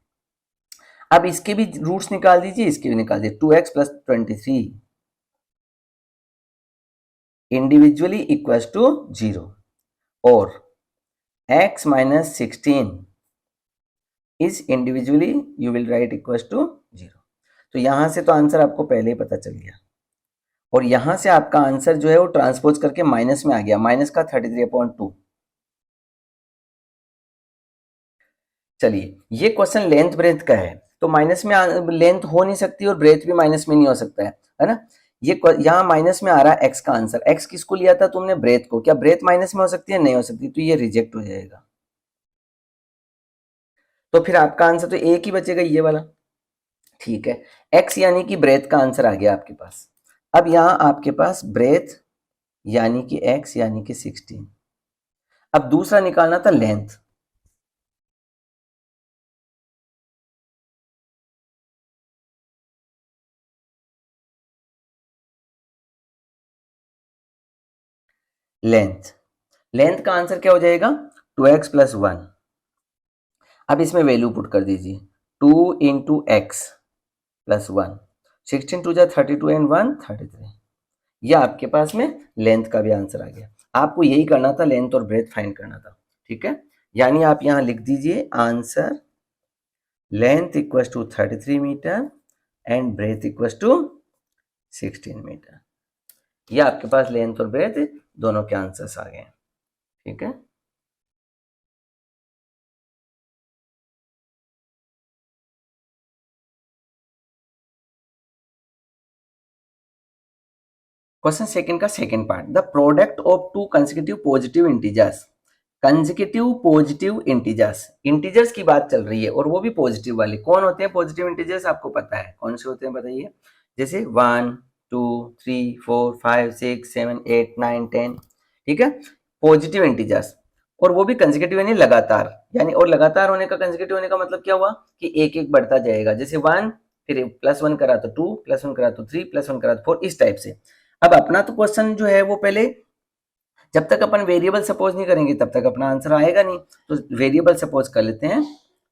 अब इसके भी रूट्स निकाल दीजिए, इसके भी निकाल दीजिए, 2x plus 23 individually equals to 0 और x minus 16 is individually you will write equals to 0। तो यहां से तो आंसर आपको पहले ही पता चल गया, और यहां से आपका आंसर जो है वो ट्रांसपोज करके माइनस में आ गया, माइनस का 33/2। चलिए ये क्वेश्चन लेंथ ब्रेथ का है, तो माइनस में लेंथ हो नहीं सकती और ब्रेथ भी माइनस में नहीं हो सकता है ना। ये यहाँ माइनस में आ रहा है एक्स का आंसर, एक्स किसको लिया था तुमने, ब्रेथ को, क्या ब्रेथ माइनस में हो सकती है, नहीं हो सकती, तो ये रिजेक्ट हो जाएगा। तो फिर आपका आंसर तो एक ही बचेगा, ये वाला। ठीक है, एक्स यानी कि ब्रेथ का आंसर आ गया आपके पास। अब यहाँ आपके पास ब्रेथ यानी कि एक्स यानी कि 16। अब दूसरा निकालना था लेंथ। लेंथ लेंथ का आंसर क्या हो जाएगा, 2x प्लस 1। अब इसमें वैल्यू पुट कर दीजिए, 2 इंटू एक्स प्लस 1, 16 टू जा 32 एंड 1 33। यह आपके पास में लेंथ का भी आंसर आ गया। आपको यही करना था, लेंथ और ब्रेथ फाइंड करना था, ठीक है। यानी आप यहाँ लिख दीजिए answer length equal to 33 metre and breadth equal to 16 metre. ये आपके पास लेंथ और ब्रेथ दोनों के आंसर्स आ गए, ठीक है। क्वेश्चन सेकंड का second part, the product of to consecutive positive integers. Consecutive positive integers, integers की बात चल रही है और वो भी पॉजिटिव वाले। कौन होते हैं पॉजिटिव इंटीजर्स, आपको पता है कौन से होते हैं, बताइए। जैसे 1 2 3 4 5 6 7 8 9 10, ठीक है, पॉजिटिव इंटीजर्स। और वो भी कंसेक्यूटिव यानी लगातार, यानी और लगातार होने का, कंसेक्यूटिव होने का मतलब क्या हुआ कि एक एक बढ़ता जाएगा। जैसे 1 फिर +1 करा तो 2, +1 करा तो 3, +1 करा तो 4, इस टाइप से। अब अपना तो क्वेश्चन जो है वो पहले, जब तक अपन वेरिएबल सपोज नहीं करेंगे तब तक अपना आंसर आएगा नहीं। तो वेरिएबल सपोज कर लेते हैं,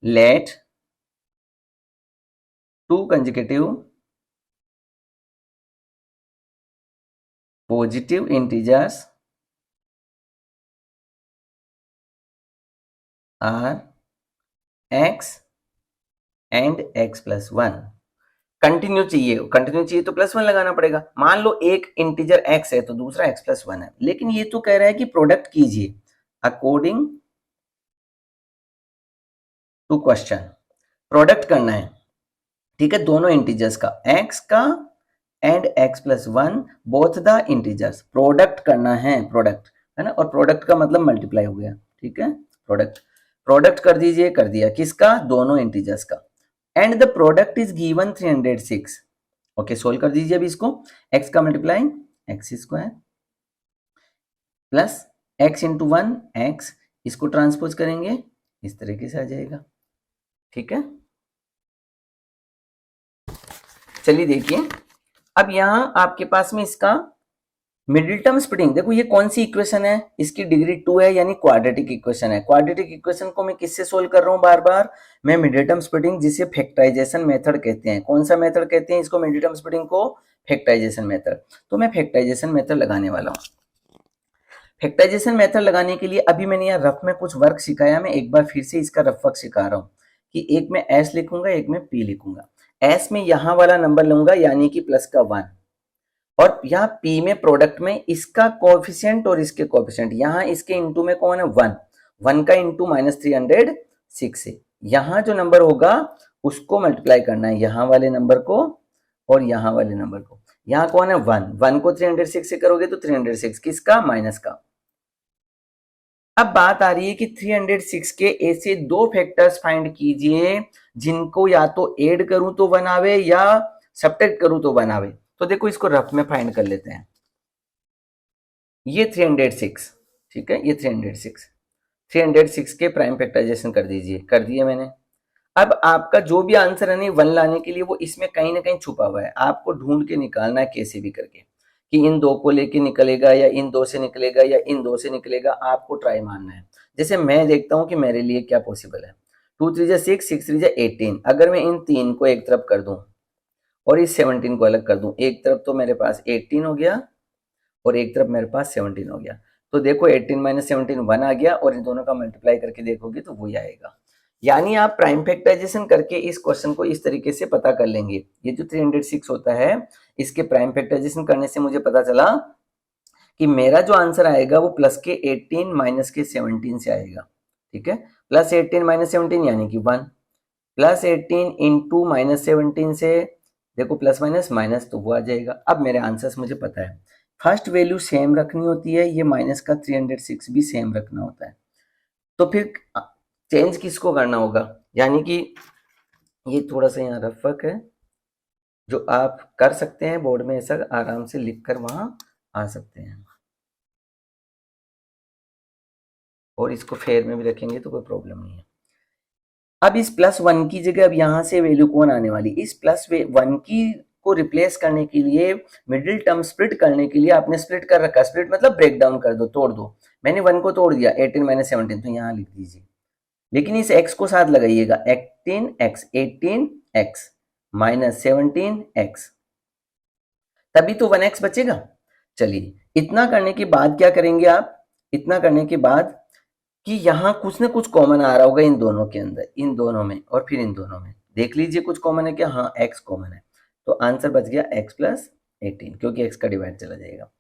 let two consecutive positive integers are x and x plus 1। Continue चाहिए, कंटिन्यू चाहिए तो +1 लगाना पड़ेगा। मान लो एक इंटीजर x है तो दूसरा x प्लस 1 है, लेकिन ये तो कह रहा है कि प्रोडक्ट कीजिए अकॉर्डिंग टू क्वेश्चन। प्रोडक्ट करना है, ठीक है, दोनों इंटीजर्स का, x का and x plus 1 both the integers. Product करना है, प्रोडक्ट है ना, और प्रोडक्ट का मतलब मल्टीप्लाई हो गया, ठीक है। प्रोडक्ट प्रोडक्ट कर दीजिए, कर दिया, किसका, दोनों इंटीजर्स का। And the product is given 306। Okay, solve कर दीजिए अभी इसको। x का multiply x square plus x into 1 x, इसको ट्रांसपोज करेंगे इस तरीके से आ जाएगा, ठीक है। चलिए देखिए, अब यहां आपके पास में इसका मिडिल टर्म स्प्लिटिंग, देखो ये कौन सी इक्वेशन है, इसकी डिग्री 2 है, यानी क्वाड्रेटिक इक्वेशन है। क्वाड्रेटिक इक्वेशन को मैं किससे सोल्व कर रहा हूं बार बार, मैं मिडिल टर्म स्प्लिटिंग, जिसे फैक्टराइजेशन मेथड कहते हैं। कौन सा मेथड कहते हैं इसको, मिडिल टर्म स्प्लिटिंग को, फैक्टराइजेशन मेथड। तो मैं फैक्टराइजेशन मेथड लगाने वाला हूं। फैक्टराइजेशन मेथड लगाने के लिए अभी मैंने यहाँ रफ में कुछ वर्क सिखाया, मैं एक बार फिर से इसका रफ वर्क सिखा रहा हूँ कि एक में s लिखूंगा, एक में p लिखूंगा। s में यहाँ वाला नंबर लूंगा यानी कि प्लस का 1, और यहाँ p में प्रोडक्ट में इसका कोएफिशिएंट और इसके कोएफिशिएंट, यहाँ इसके इंटू में कौन है 1, 1 का इंटू -306 से यहाँ जो नंबर होगा उसको मल्टीप्लाई करना है, यहाँ वाले नंबर को और यहाँ वाले नंबर को। यहाँ कौन है 1, 1 को 306 से करोगे तो 306 किसका, माइनस का। अब बात आ रही है कि 306 के ऐसे दो फैक्टर्स फाइंड कीजिए जिनको या तो ऐड करूं तो 1 आवे या सब्ट्रैक्ट करूं तो 1 आवे। तो देखो इसको रफ में फाइंड कर लेते हैं। ये 306, ठीक है, ये 306 के प्राइम फैक्टराइजेशन कर दीजिए, कर दिया मैंने। अब आपका जो भी आंसर है नहीं 1 लाने के लिए, वो इसमें कहीं ना कहीं छुपा हुआ है, आपको ढूंढ के निकालना है कैसे भी करके, कि इन दो को लेके निकलेगा या इन दो से निकलेगा या इन दो से निकलेगा, आपको ट्राई मारना है। जैसे मैं देखता हूं कि मेरे लिए क्या पॉसिबल है। 2 3 जा 6, 6 3 जा 18, अगर मैं इन तीन को एक तरफ कर दूं और इस 17 को अलग कर दूं, एक तरफ तो मेरे पास 18 हो गया और एक तरफ मेरे पास 17 हो गया। तो देखो 18 माइनस 17 1 आ गया, और इन दोनों का मल्टीप्लाई करके देखोगे तो वही आएगा। यानी आप प्राइम फैक्टराइजेशन करके इस क्वेश्चन को इस तरीके से पता कर लेंगे। ये जो 306 होता है, इसके प्राइम फैक्टराइजेशन करने से मुझे पता चला कि मेरा जो आंसर आएगा वो प्लस के 18 माइनस के 17 से आएगा, ठीक है। प्लस 18 माइनस 17 यानी कि 1, प्लस 18 इंटू -17 से, देखो प्लस माइनस माइनस तो वो आ जाएगा। अब मेरे आंसर्स मुझे पता है, फर्स्ट वैल्यू सेम रखनी होती है, ये माइनस का 306 भी सेम रखना होता है। तो फिर चेंज किसको करना होगा, यानी कि ये थोड़ा सा यहाँ रफ वर्क है जो आप कर सकते हैं, बोर्ड में ऐसा आराम से लिख कर वहां आ सकते हैं। और इसको फेयर में भी रखेंगे तो कोई प्रॉब्लम नहीं है। अब इस +1 की जगह अब यहाँ से वैल्यू कौन आने वाली, इस +1 की को रिप्लेस करने के लिए, मिडिल टर्म स्प्लिट करने के लिए आपने स्प्लिट कर रखा, स्प्लिट मतलब ब्रेक डाउन कर दो, तोड़ दो। मैंने 1 को तोड़ दिया, 18 माइनस 17, तो यहाँ लिख दीजिए। लेकिन इस x को साथ लगाइएगा, 18x माइनस 17x, तभी तो 1x बचेगा। चलिए, इतना करने के बाद क्या करेंगे आप, इतना करने के बाद कि यहाँ कुछ ना कुछ कॉमन आ रहा होगा इन दोनों के अंदर, इन दोनों में और फिर इन दोनों में, देख लीजिए कुछ कॉमन है क्या, हाँ x कॉमन है, तो आंसर बच गया x प्लस 18, क्योंकि x का डिवाइड चला जाएगा।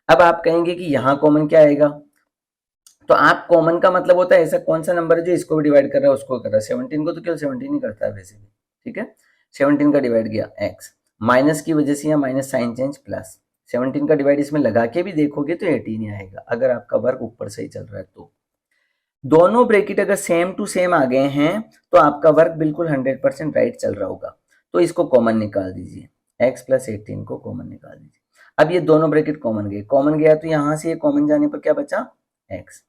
अब आप कहेंगे कि यहाँ कॉमन क्या आएगा, तो आप कॉमन का मतलब होता है ऐसा कौन सा नंबर है जो इसको भी डिवाइड कर रहा है उसको कर रहा है, 17 को तो केवल 17 ही करता है वैसे भी, ठीक है। 17 का डिवाइड गया x, माइनस की वजह से यहाँ माइनस साइन चेंज, प्लस 17 का डिवाइड इसमें लगा के भी देखोगे तो 18 ही आएगा, अगर आपका वर्क ऊपर से ही चल रहा है तो। दोनों ब्रैकेट अगर सेम टू सेम आ गए हैं तो आपका वर्क बिल्कुल 100% राइट चल रहा होगा, तो इसको कॉमन निकाल दीजिए, x प्लस 18 को कॉमन निकाल दीजिए। अब ये दोनों ब्रैकेट कॉमन गए, कॉमन गया तो यहाँ से ये कॉमन जाने पर क्या बचा, x,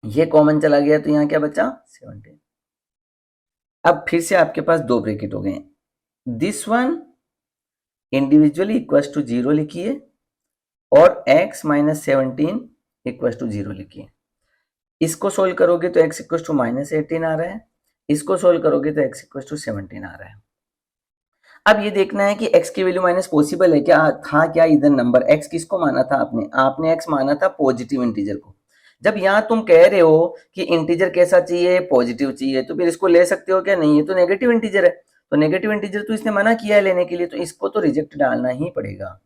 ये कॉमन चला गया तो यहाँ क्या बचा, 17। अब फिर से आपके पास दो ब्रैकेट हो गए, this one individually equals to 0 लिखिए और x माइनस 17 इक्वल्स टू 0 लिखिए। इसको सोल्व करोगे तो x इक्वल्स टू माइनस 18 आ रहा है, इसको सोल्व करोगे तो x इक्वल्स टू 17 आ रहा है। अब ये देखना है कि x की वैल्यू माइनस पॉसिबल है क्या, था क्या इधर नंबर, x किसको माना था आपने, आपने x माना था पॉजिटिव इंटीजर को। जब यहाँ तुम कह रहे हो कि इंटीजर कैसा चाहिए, पॉजिटिव चाहिए, तो फिर इसको ले सकते हो क्या, नहीं ये तो नेगेटिव इंटीजर है, तो नेगेटिव इंटीजर तो इसने मना किया है लेने के लिए, तो इसको तो रिजेक्ट डालना ही पड़ेगा।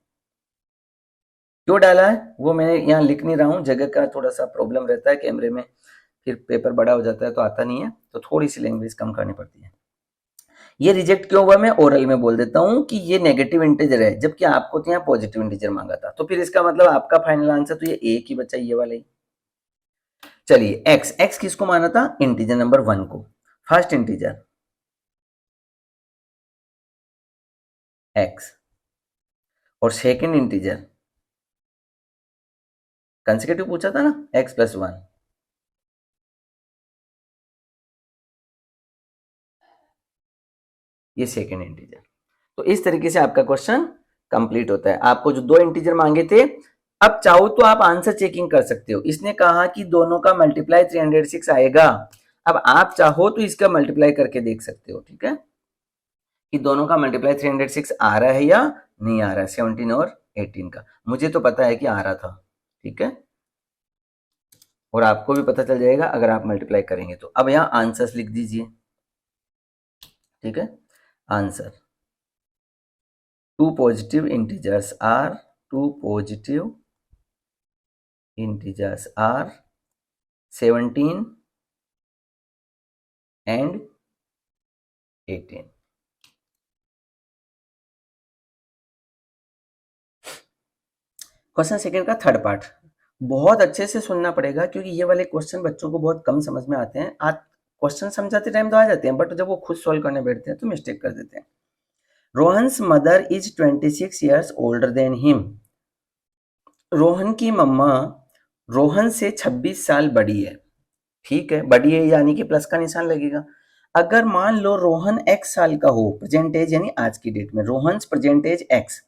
क्यों डाला है वो मैं यहाँ लिख नहीं रहा हूँ, जगह का थोड़ा सा प्रॉब्लम रहता है कैमरे में, फिर पेपर बड़ा हो जाता है तो आता नहीं है, तो थोड़ी सी लैंग्वेज कम करनी पड़ती है। ये रिजेक्ट क्यों हुआ मैं ओरल में बोल देता हूँ कि ये नेगेटिव इंटीजर है, जबकि आपको तो यहाँ पॉजिटिव इंटीजर मांगा था, तो फिर इसका मतलब आपका फाइनल आंसर तो ये एक ही बचा, ये वाला ही। चलिए x किसको माना था, इंटीजर नंबर 1 को, फर्स्ट इंटीजर x, और सेकेंड इंटीजर कंसेक्यूटिव पूछा था ना, x प्लस 1, ये सेकेंड इंटीजर। तो इस तरीके से आपका क्वेश्चन कंप्लीट होता है। आपको जो दो इंटीजर मांगे थे, अब चाहो तो आप आंसर चेकिंग कर सकते हो, इसने कहा कि दोनों का मल्टीप्लाई 306 आएगा, अब आप चाहो तो इसका मल्टीप्लाई करके देख सकते हो, ठीक है, कि दोनों का मल्टीप्लाई 306 आ रहा है या नहीं आ रहा है, 17 और 18 का। मुझे तो पता है कि आ रहा था, ठीक है, और आपको भी पता चल जाएगा अगर आप मल्टीप्लाई करेंगे तो। अब यहाँ आंसर्स लिख दीजिए, ठीक है, answer, two positive integers are 17 and 18। Question second का थर्ड पार्ट बहुत अच्छे से सुनना पड़ेगा, क्योंकि ये वाले क्वेश्चन बच्चों को बहुत कम समझ में आते हैं। आज क्वेश्चन समझाते टाइम तो आ जाते हैं, बट जब वो खुद सॉल्व करने बैठते हैं तो मिस्टेक कर देते हैं। Rohan's mother is 26 years older than him, Rohan की मम्मा रोहन से 26 साल बड़ी है, ठीक है, बड़ी है यानी कि प्लस का निशान लगेगा। अगर मान लो रोहन x साल का हो, प्रेजेंट एज यानी आज की डेट में, रोहन प्रेजेंट एज x,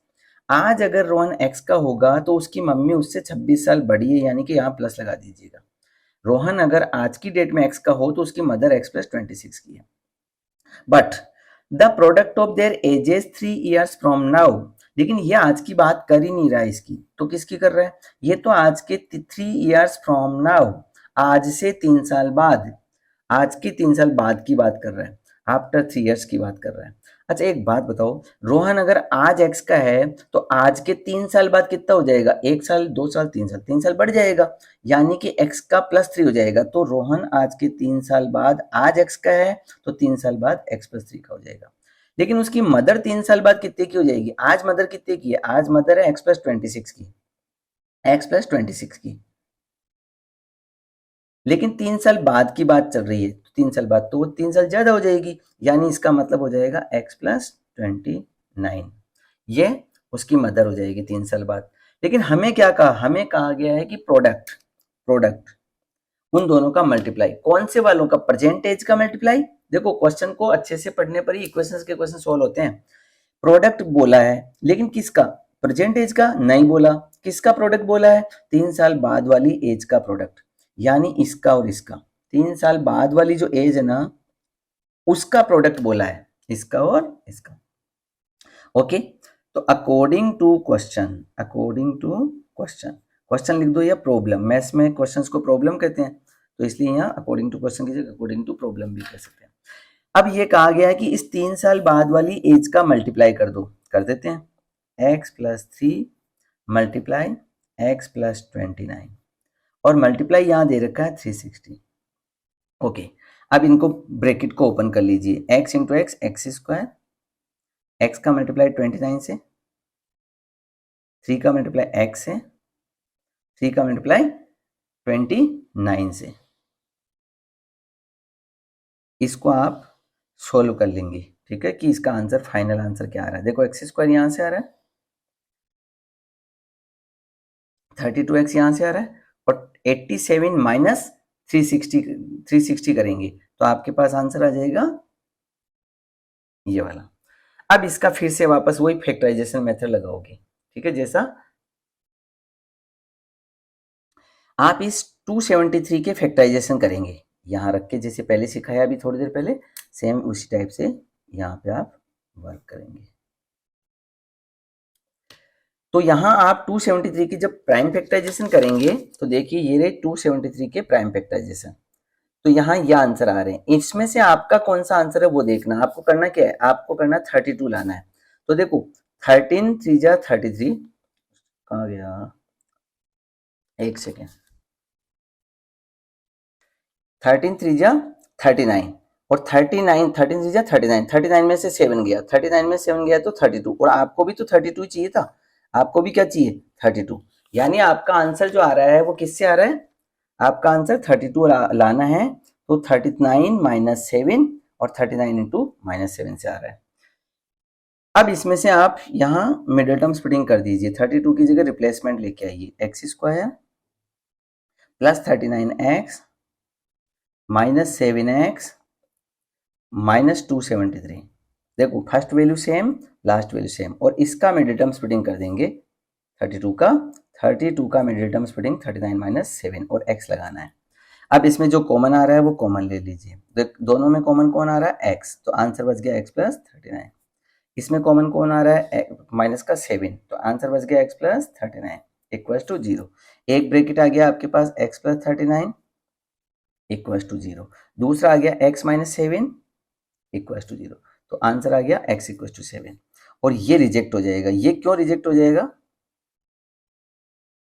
आज अगर रोहन x का होगा तो उसकी मम्मी उससे 26 साल बड़ी है, यानी कि यहाँ प्लस लगा दीजिएगा। रोहन अगर आज की डेट में x का हो तो उसकी मदर x प्लस 26 की है, but the product of their edges 3 years from now, लेकिन ये आज की बात कर ही नहीं रहा है इसकी, तो किसकी कर रहा है, ये तो आज के 3 ईयर्स फ्रॉम नाउ, आज से 3 साल बाद, आज के 3 साल बाद की बात कर रहा है, आफ्टर 3 ईयर्स की बात कर रहा है। अच्छा एक बात बताओ, रोहन अगर आज x का है तो आज के 3 साल बाद कितना हो जाएगा, 1 साल 2 साल 3 साल, 3 साल बढ़ जाएगा, यानी कि x का प्लस 3 हो जाएगा, तो रोहन आज के 3 साल बाद आज x का है तो 3 साल बाद x प्लस 3 का हो जाएगा। लेकिन उसकी मदर 3 साल बाद कितने की हो जाएगी, आज मदर कितने की है, आज मदर है x प्लस 26 की, x प्लस 26 की, लेकिन 3 साल बाद की बात चल रही है, तो 3 साल बाद तो वो 3 साल ज्यादा हो जाएगी, यानी इसका मतलब हो जाएगा x प्लस 29, ये उसकी मदर हो जाएगी 3 साल बाद। लेकिन हमें क्या कहा, हमें कहा गया है कि प्रोडक्ट, प्रोडक्ट उन दोनों का मल्टीप्लाई। कौन से वालों का? प्रेजेंट एज का मल्टीप्लाई। देखो क्वेश्चन को अच्छे से पढ़ने पर ही इक्वेशंस के क्वेश्चन सॉल्व होते हैं। प्रोडक्ट बोला है, लेकिन किसका? प्रेजेंट एज का नहीं बोला। किसका प्रोडक्ट बोला है? 3 साल बाद वाली एज का प्रोडक्ट, यानी इसका और इसका। 3 साल बाद वाली जो एज है ना, उसका प्रोडक्ट बोला है, इसका और इसका। ओके, तो according to question, according to question, question लिख दो या प्रॉब्लम। मैथ्स में क्वेश्चंस को प्रॉब्लम कहते हैं, तो इसलिए यहाँ अकॉर्डिंग टू क्वेश्चन की जगह अकॉर्डिंग टू प्रॉब्लम भी कह सकते हैं। अब ये कहा गया है कि इस 3 साल बाद वाली एज का मल्टीप्लाई कर दो। कर देते हैं। x+3 मल्टीप्लाई x+29, और मल्टीप्लाई यहाँ दे रखा है 360। ओके, अब इनको ब्रैकेट को ओपन कर लीजिए। x into x X square, x का मल्टीप्लाई 29 से, 3 का मल्टीप्लाई x से, 3 का मल्टीप्लाई 29 से। इसको आप सोल्व कर लेंगे, ठीक है, कि इसका आंसर, फाइनल आंसर क्या आ रहा है। देखो एक्स स्क्वायर यहाँ से आ रहा है, 32x यहाँ से आ रहा है, और 87 माइनस 360 करेंगे तो आपके पास आंसर आ जाएगा ये वाला। अब इसका फिर से वापस वही फैक्टराइजेशन मेथड लगाओगे, ठीक है। जैसा आप इस 273 के फैक्टराइजेशन करेंगे यहाँ रख के, जैसे पहले सिखाया अभी थोड़ी देर पहले, सेम उसी टाइप से यहाँ पे आप वर्क करेंगे। तो यहाँ आप 273 की जब प्राइम फैक्टराइजेशन करेंगे तो देखिए ये रहे 273 के प्राइम फैक्टराइजेशन, तो यहाँ ये आंसर आ रहे हैं। इसमें से आपका कौन सा आंसर है वो देखना। आपको करना क्या है? आपको करना 32 लाना है। तो देखो 13 3 जा 33, कहाँ गया, एक सेकेंड, 13 3 जा 39, और 39, 13 3 जा 39, 39 में से 7 गया, 39 में 7 गया तो 32, और आपको भी तो 32 चाहिए था। आपको भी क्या चाहिए? 32। यानी आपका आंसर जो आ रहा है वो किससे आ रहा है? आपका आंसर 32 लाना है, तो 39 माइनस 7 और 39 इंटू माइनस 7 से आ रहा है। अब इसमें से आप यहाँ मिडिल टर्म स्प्लिटिंग कर दीजिए। 32 की जगह रिप्लेसमेंट लेके आइए, x square plus 39x minus 7x minus 273। देखो first value same, last value same, और इसका मिडिल टर्म स्प्लिटिंग कर देंगे 32 का। 32 का मिडिल टर्म स्प्लिटिंग 39 माइनस 7 और x लगाना है। अब इसमें जो कॉमन आ रहा है वो कॉमन ले लीजिए। दोनों में कॉमन कौन आ रहा है? x, तो आंसर बच गया x+39। इसमें कॉमन कौन आ रहा है? माइनस का 7, तो आंसर बच गया x+39 इक्वल टू 0। एक ब्रैकेट आ गया आपके पास x+39 इक्वल टू 0, दूसरा आ गया x माइनस 7 इक्वल टू 0, तो आंसर आ गया x इक्वल टू 7। और ये रिजेक्ट हो जाएगा। ये क्यों रिजेक्ट हो जाएगा?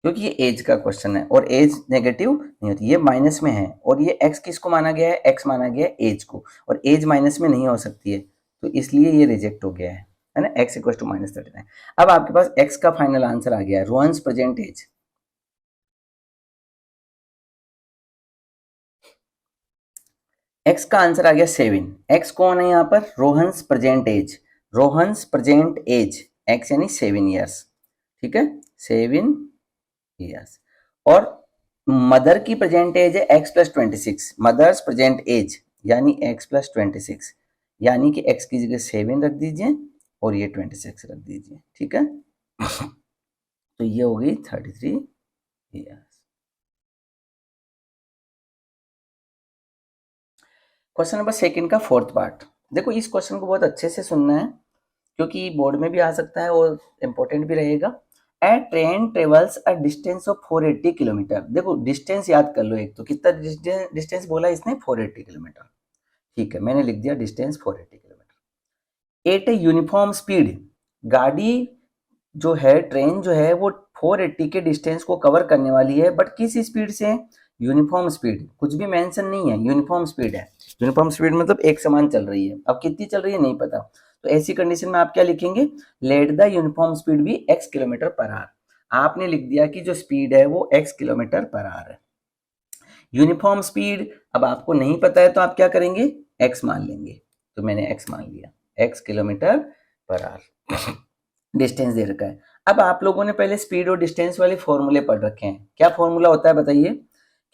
क्योंकि ये एज का क्वेश्चन है और एज नेगेटिव नहीं होती, ये माइनस में है, और ये x किसको माना गया है? x माना गया है एज को, और एज माइनस में नहीं हो सकती है, तो इसलिए ये रिजेक्ट हो गया है ना, x इक्वल टू -39। अब आपके पास x का फाइनल आंसर आ गया है, रोहन्स प्रेजेंट एज। x का आंसर आ गया 7। x कौन है यहाँ पर? Rohan's present age, Rohan's present age, x यानी 7 ईयर्स, ठीक है, 7 ईयर्स। और मदर की प्रेजेंट एज है x+26, मदर्स प्रेजेंट एज यानी x+26, यानी कि x की जगह 7 रख दीजिए और ये 26 रख दीजिए, ठीक है। तो ये हो गई 33 ईयर्स। क्वेश्चन नंबर सेकंड का फोर्थ पार्ट। देखो इस क्वेश्चन को बहुत अच्छे से सुनना है, क्योंकि बोर्ड में भी आ सकता है और इम्पोर्टेंट भी रहेगा। A train travels a distance of 480 kilometre. देखो डिस्टेंस याद कर लो, एक तो कितना डिस्टेंस बोला इसने? 480 किलोमीटर, ठीक है, मैंने लिख दिया distance 480 kilometre. At a uniform speed, गाड़ी जो है, ट्रेन जो है वो 480 के डिस्टेंस को कवर करने वाली है, बट किस स्पीड से? यूनिफॉर्म स्पीड, कुछ भी मेंशन नहीं है, यूनिफॉर्म स्पीड है। यूनिफॉर्म स्पीड मतलब एक समान चल रही है। अब कितनी चल रही है नहीं पता, तो ऐसी कंडीशन में आप क्या लिखेंगे? लेट द यूनिफॉर्म स्पीड भी x किलोमीटर पर आवर। आपने लिख दिया कि जो स्पीड है वो x किलोमीटर पर आवर है। यूनिफॉर्म स्पीड अब आपको नहीं पता है तो आप क्या करेंगे? x मान लेंगे, तो मैंने x मान लिया, x kilometre per hour. Distance दे रखा है। अब आप लोगों ने पहले स्पीड और डिस्टेंस वाले फॉर्मूले पढ़ रखे हैं। क्या फॉर्मूला होता है बताइए?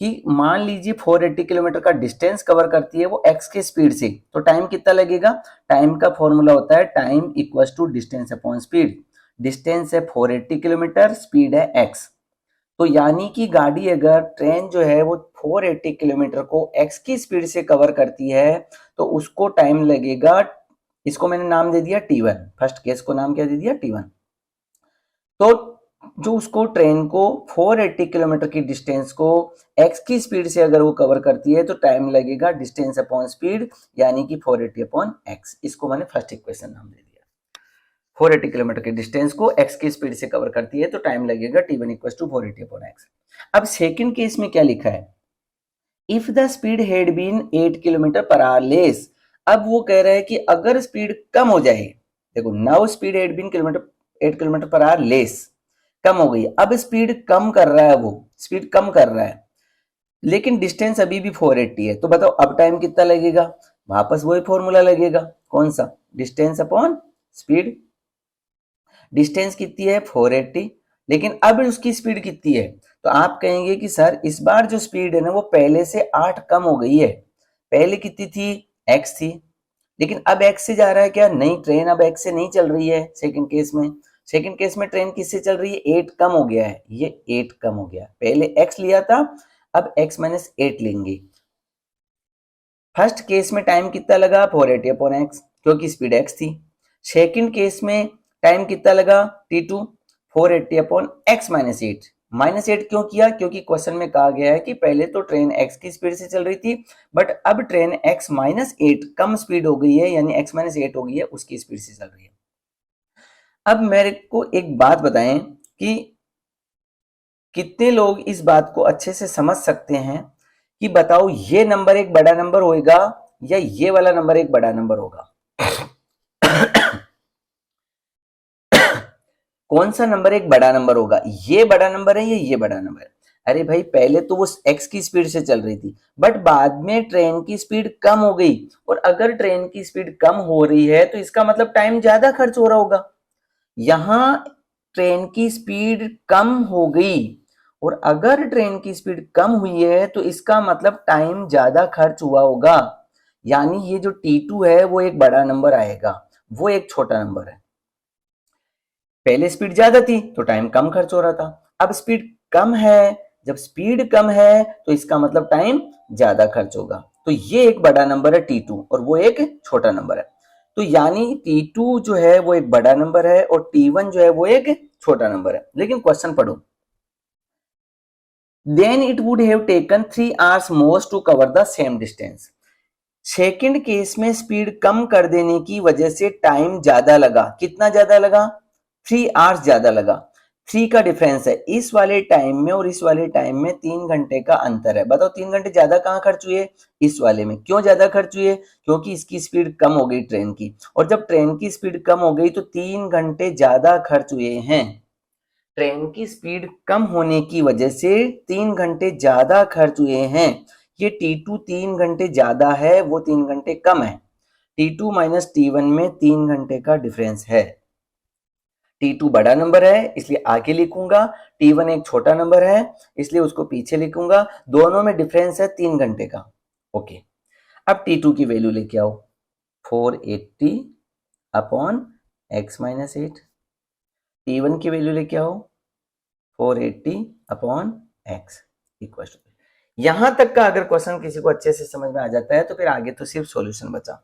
कि मान लीजिए 480 किलोमीटर का डिस्टेंस कवर करती है वो x के स्पीड से, तो टाइम कितना लगेगा? टाइम का फॉर्मूला होता है time equals to distance upon speed. Distance है 480 किलोमीटर, स्पीड है x। तो यानी कि गाड़ी अगर ट्रेन जो है वो 480 किलोमीटर को x की स्पीड से कवर करती है तो उसको टाइम लगेगा, इसको मैंने नाम दे दिया T1, फर्स्ट केस को नाम क्या दे दिया? T1। तो जो उसको ट्रेन को 480 किलोमीटर की डिस्टेंस को x की स्पीड से अगर वो कवर करती है तो टाइम लगेगा डिस्टेंस अपॉन स्पीड, यानी कि 480 अपॉन x। इसको मैंने फर्स्ट इक्वेशन नाम दे दिया। 480 किलोमीटर के डिस्टेंस को x की स्पीड से कवर करती है तो टाइम लगेगा t1 equal to 480 upon x। अब सेकंड केस में क्या लिखा है? If the speed had been 8 kilometre per hour less. अब वो कह रहा है कि अगर स्पीड कम हो जाए, देखो now speed had been 8 kilometre per hour less, कम हो गई, अब स्पीड कम कर रहा है, वो स्पीड कम कर रहा है लेकिन डिस्टेंस अभी भी 480 है, तो बताओ अब टाइम कितना लगेगा? वापस वही फॉर्मूला लगेगा, कौन सा? Distance upon speed. डिस्टेंस कितनी है? 480, लेकिन अब उसकी स्पीड कितनी है? तो आप कहेंगे कि सर इस बार जो स्पीड है ना वो पहले से 8 कम हो गई है। पहले कितनी थी? x थी, लेकिन अब x से जा रहा है क्या? नहीं, ट्रेन अब x से नहीं चल रही है। सेकंड केस में ट्रेन किससे चल रही है? 8 कम हो गया है, ये 8 कम हो गया, पहले x लिया था अब x माइनस 8 लेंगे। फर्स्ट केस में टाइम कितना लगा? 480 अपॉन x, क्योंकि स्पीड x थी। सेकंड केस में टाइम कितना लगा? t2 480 upon x minus 8। Minus 8 क्यों किया? क्योंकि क्वेश्चन में कहा गया है कि पहले तो ट्रेन x की स्पीड से चल रही थी, बट अब ट्रेन x माइनस 8 कम स्पीड हो गई है, यानी x माइनस 8 हो गई है, उसकी स्पीड से चल रही है। अब मेरे को एक बात बताएं कि कितने लोग इस बात को अच्छे से समझ सकते हैं कि बताओ ये नंबर एक बड़ा नंबर होगा या ये वाला नंबर एक बड़ा नंबर होगा? कौन सा नंबर एक बड़ा नंबर होगा? ये बड़ा नंबर है या ये बड़ा नंबर है? अरे भाई पहले तो वो x की स्पीड से चल रही थी, बट बाद में ट्रेन की स्पीड कम हो गई, और अगर ट्रेन की स्पीड कम हो रही है तो इसका मतलब टाइम ज्यादा खर्च हो रहा होगा। यहां ट्रेन की स्पीड कम हो गई, और अगर ट्रेन की स्पीड कम हुई है तो इसका मतलब टाइम ज्यादा खर्च हुआ होगा, यानी ये जो t2 है वो एक बड़ा नंबर आएगा, वो एक छोटा नंबर है। पहले स्पीड ज्यादा थी तो टाइम कम खर्च हो रहा था, अब स्पीड कम है, जब स्पीड कम है तो इसका मतलब टाइम ज्यादा खर्च होगा। तो ये एक बड़ा नंबर है t2 और वो एक छोटा नंबर है। तो यानी t2 जो है वो एक बड़ा नंबर है और t1 जो है वो एक छोटा नंबर है। लेकिन क्वेश्चन पढ़ो, then it would have taken 3 hours most to cover the same distance. Second case में स्पीड कम कर देने की वजह से टाइम ज्यादा लगा। कितना ज्यादा लगा? 3 hours ज्यादा लगा। 3 का डिफरेंस है, इस वाले टाइम में और इस वाले टाइम में 3 घंटे का अंतर है। बताओ 3 घंटे ज्यादा कहां खर्च हुए? इस वाले में। क्यों ज्यादा खर्च हुए? क्योंकि इसकी स्पीड कम हो गई ट्रेन की, और जब ट्रेन की स्पीड कम हो गई तो 3 घंटे ज्यादा खर्च हुए हैं। ट्रेन की स्पीड कम होने की वजह से 3 घंटे ज्यादा खर्च हुए हैं। ये T2 3 घंटे ज्यादा है, वो 3 घंटे कम है। T2 माइनस T1 में 3 घंटे का डिफरेंस है। T2 बड़ा नंबर है इसलिए आगे लिखूंगा, T1 एक छोटा नंबर है इसलिए उसको पीछे लिखूंगा। दोनों में डिफरेंस है 3 घंटे का। ओके, अब T2 की वैल्यू लेके आओ, 480 अपॉन x माइनस 8। T1 की वैल्यू लेके आओ 480 अपॉन x इक्वल टू। यहां तक का अगर क्वेश्चन किसी को अच्छे से समझ में आ जाता है तो फिर आगे तो सिर्फ सॉल्यूशन बचा।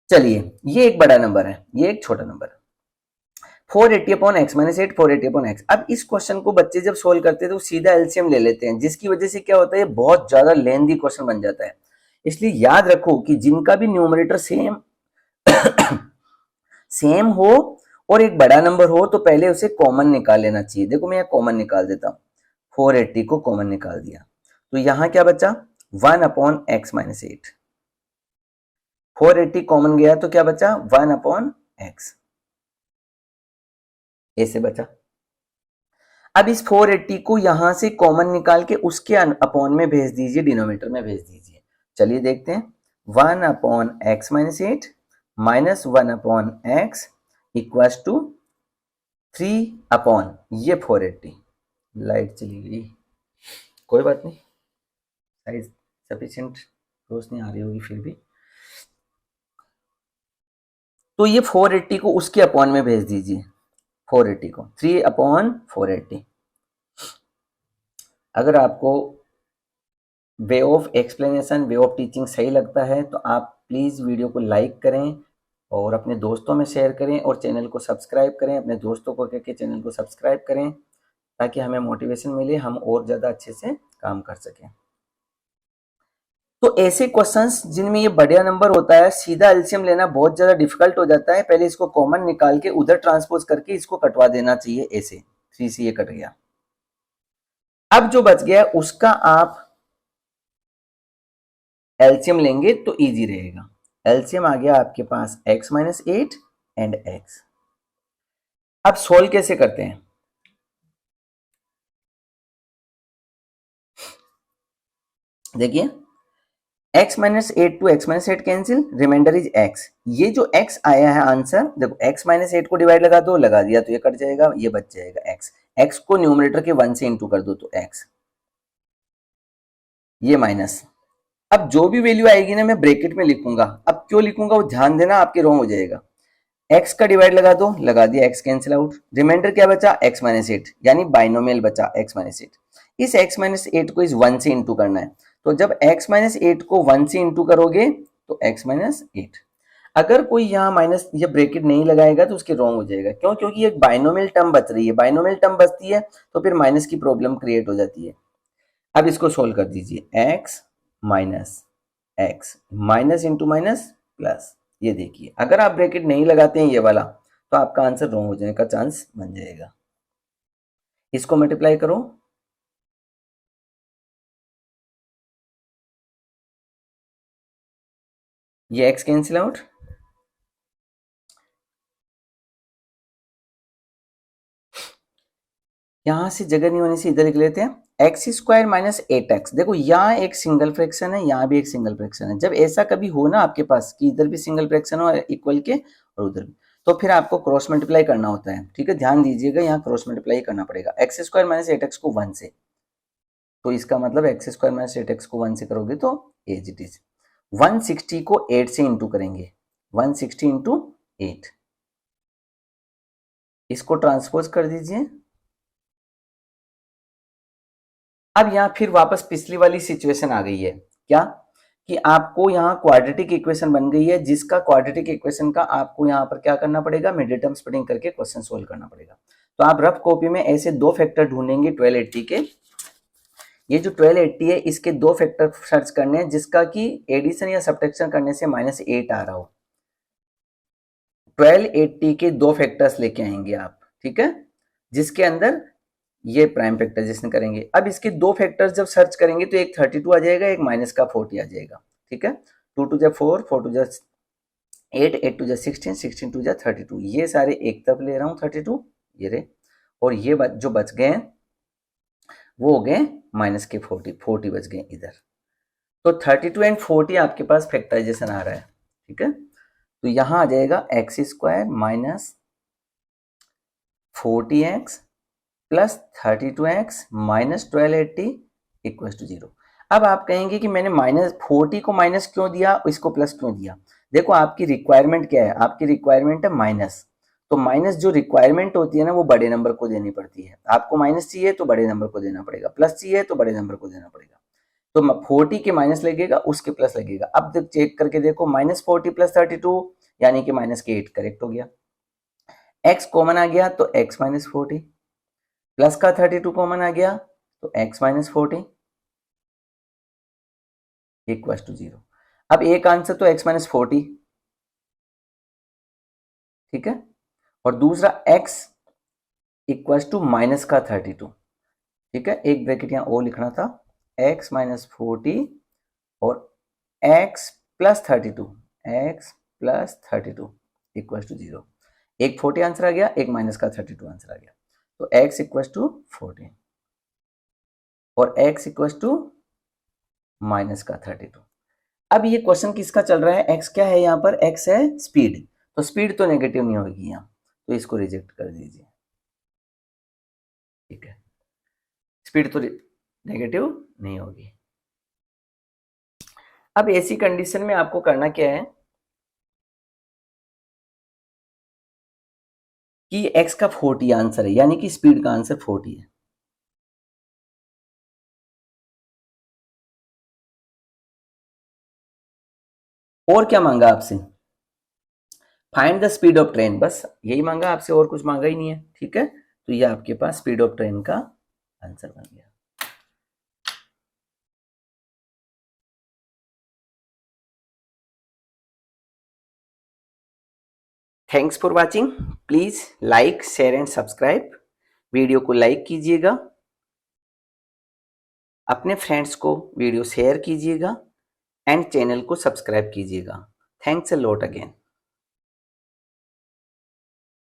चलिए, ये एक बड़ा नंबर है, ये एक छोटा नंबर है। 480 upon x minus 8, 480 upon x. अब इस क्वेश्चन को बच्चे जब सोल्व करते हैं तो सीधा एलसीएम ले लेते हैं, जिसकी वजह से क्या होता है, बहुत ज्यादा लेंथी क्वेश्चन बन जाता है। इसलिए याद रखो कि जिनका भी न्यूमरेटर सेम सेम हो और एक बड़ा नंबर हो तो पहले उसे कॉमन निकाल लेना चाहिए। देखो मैं कॉमन निकाल देता हूं, 480 को कॉमन निकाल दिया तो यहां क्या बचा? 1 अपॉन एक्स माइनस 8। 480 कॉमन गया तो क्या बचा? 1 अपॉन एक्स, ऐसे बचा। अब इस 480 को यहां से कॉमन निकाल के उसके अपॉन में भेज दीजिए, डिनोमिनेटर में भेज दीजिए। चलिए देखते हैं, 1 upon x minus 8 minus 1 upon x equal to 3 upon ये 480। लाइट चली गई, कोई बात नहीं। शायद सफिशिएंट रोशनी आ रही होगी फिर भी। तो ये 480 को उसके अपॉन में भेज दीजिए, 480 को 3/480। अगर आपको way of explanation, way of teaching सही लगता है तो आप प्लीज़ वीडियो को लाइक करें और अपने दोस्तों में शेयर करें और चैनल को सब्सक्राइब करें। अपने दोस्तों को कह के चैनल को सब्सक्राइब करें ताकि हमें मोटिवेशन मिले, हम और ज़्यादा अच्छे से काम कर सकें। तो ऐसे क्वेश्चंस जिनमें ये बढ़िया नंबर होता है, सीधा एलसीएम लेना बहुत ज़्यादा डिफिकल्ट हो जाता है। पहले इसको कॉमन निकाल के उधर ट्रांसपोज करके इसको कटवा देना चाहिए। ऐसे 3 से ये कट गया। अब जो बच गया उसका आप एलसीएम लेंगे तो इजी रहेगा। एलसीएम आ गया आपके पास x-8 एंड x। अब सोल्व कैसे करते हैं, देखिए x-8 to x-8 cancel, remainder is x। ये जो x आया है आंसर, देखो x-8 को डिवाइड लगा दो, लगा दिया तो ये कट जाएगा, ये बच जाएगा x। x को न्यूमरेटर के 1 से इंटू कर दो तो x, ये माइनस। अब जो भी वैल्यू आएगी ना मैं ब्रैकेट में लिखूंगा। अब क्यों लिखूंगा वो ध्यान देना, आपके रॉन्ग हो जाएगा। x का डिवाइड लगा दो, लगा दिया, x कैंसिल आउट। रिमाइंडर क्या बचा, x-8, यानी बाइनोमियल बचा x-8। इस x-8 को इस 1 से इंटू करना है, तो जब x-8 को 1 से इंटू करोगे तो x-8। अगर कोई यहाँ माइनस या ब्रैकेट नहीं लगाएगा तो उसके रॉन्ग हो जाएगा। क्यों, क्योंकि एक बाइनोमियल टर्म बच रही है। बाइनोमियल टर्म बचती है तो फिर माइनस की प्रॉब्लम क्रिएट हो जाती है। अब इसको सोल्व कर दीजिए, x minus x, minus into minus plus. ये देखिए अगर आप ब्रैकेट नहीं लगाते हैं ये वाला तो आपका आंसर रॉन्ग हो जाने का चांस बन जाएगा। इसको मल्टीप्लाई करो, ये x कैंसिल आउट, यहां से जगह नहीं होने से इधर लिख लेते हैं x² माइनस 8x। देखो यहाँ एक सिंगल फ्रैक्शन है, यहाँ भी एक सिंगल फ्रैक्शन है। जब ऐसा कभी हो ना आपके पास कि इधर भी सिंगल फ्रैक्शन हो इक्वल के और उधर भी, तो फिर आपको क्रॉस मल्टीप्लाई करना होता है। ठीक है, ध्यान दीजिएगा, यहाँ क्रॉस मल्टीप्लाई करना पड़ेगा। x² माइनस 8x को 1 से, तो इसका मतलब x² माइनस 8x को 1 से करोगे तो एज इट इज। 160 को 8 से इंटू करेंगे, 160 इंटू 8, इसको ट्रांसपोज कर दीजिए। अब यहाँ फिर वापस पिछली वाली सिचुएशन आ गई है, क्या कि आपको यहाँ क्वाड्रेटिक इक्वेशन बन गई है, जिसका क्वाड्रेटिक इक्वेशन का आपको यहाँ पर क्या करना पड़ेगा, मिडिल टर्म स्प्लिटिंग करके क्वेश्चन सोल्व करना पड़ेगा। तो आप रफ कॉपी में ऐसे दो फैक्टर ढूंढेंगे 1280 के। ये जो 1280 है इसके दो फैक्टर सर्च करने हैं जिसका कि एडिशन या सब्ट्रैक्शन करने से -8 आ रहा हो। 1280 के दो फैक्टर्स लेके आएंगे आप, ठीक है, जिसके अंदर ये प्राइम फैक्टर जिसने करेंगे। अब इसके दो फैक्टर्स जब सर्च करेंगे तो एक 32 आ जाएगा, एक माइनस का 40 आ जाएगा। ठीक है, 2 2 जा 4, 4 2 जा 8, 8 2 जा 16, 16 2 जा 32। ये सारे एक तरफ ले रहा हूँ 32, ये रहे, और ये जो बच गए हैं वो हो गए माइनस के 40, 40 बच गए इधर। तो 32 एंड 40 आपके पास फैक्टराइजेशन आ रहा है। ठीक है, तो यहां आ जाएगा x² minus 40x plus 32x minus 1280 equal to 0। अब आप कहेंगे कि मैंने -40 को माइनस क्यों दिया, इसको प्लस क्यों दिया। देखो आपकी रिक्वायरमेंट क्या है, आपकी रिक्वायरमेंट है माइनस। तो माइनस जो रिक्वायरमेंट होती है ना वो बड़े नंबर को देनी पड़ती है। आपको माइनस चाहिए तो बड़े नंबर को देना पड़ेगा, प्लस चाहिए तो बड़े नंबर को देना पड़ेगा। तो 40 के माइनस लगेगा, उसके प्लस लगेगा। अब जब चेक करके देखो -40 प्लस 32 यानी कि -8 करेक्ट हो गया। x कॉमन आ गया तो x माइनस 40, प्लस का 32 कॉमन आ गया तो x माइनस 40 इक्वल टू 0। अब एक आंसर तो x माइनस 40, ठीक है, और दूसरा x इक्वल टू माइनस का 32। ठीक है, एक ब्रैकेट यहां और लिखना था, x माइनस 40 और x plus 32, x plus 32 equal to 0। एक 40 आंसर आ गया, एक माइनस का 32 आंसर आ गया। तो x इक्वल टू 40 और x इक्वल टू माइनस का 32। अब ये क्वेश्चन किसका चल रहा है, x क्या है यहाँ पर, x है स्पीड। तो स्पीड तो नेगेटिव नहीं होगी यहाँ, तो इसको रिजेक्ट कर दीजिए। ठीक है, स्पीड तो नेगेटिव नहीं होगी। अब ऐसी कंडीशन में आपको करना क्या है कि x का 40 आंसर है, यानी कि स्पीड का आंसर 40 है। और क्या मांगा आपसे? Find the speed of train, बस यही मांगा आपसे, और कुछ मांगा ही नहीं है। ठीक है, तो ये आपके पास स्पीड ऑफ ट्रेन का आंसर बन गया। Thanks for watching. Please like, share and subscribe. Video को लाइक कीजिएगा, अपने फ्रेंड्स को वीडियो शेयर कीजिएगा एंड चैनल को सब्सक्राइब कीजिएगा। Thanks a lot again.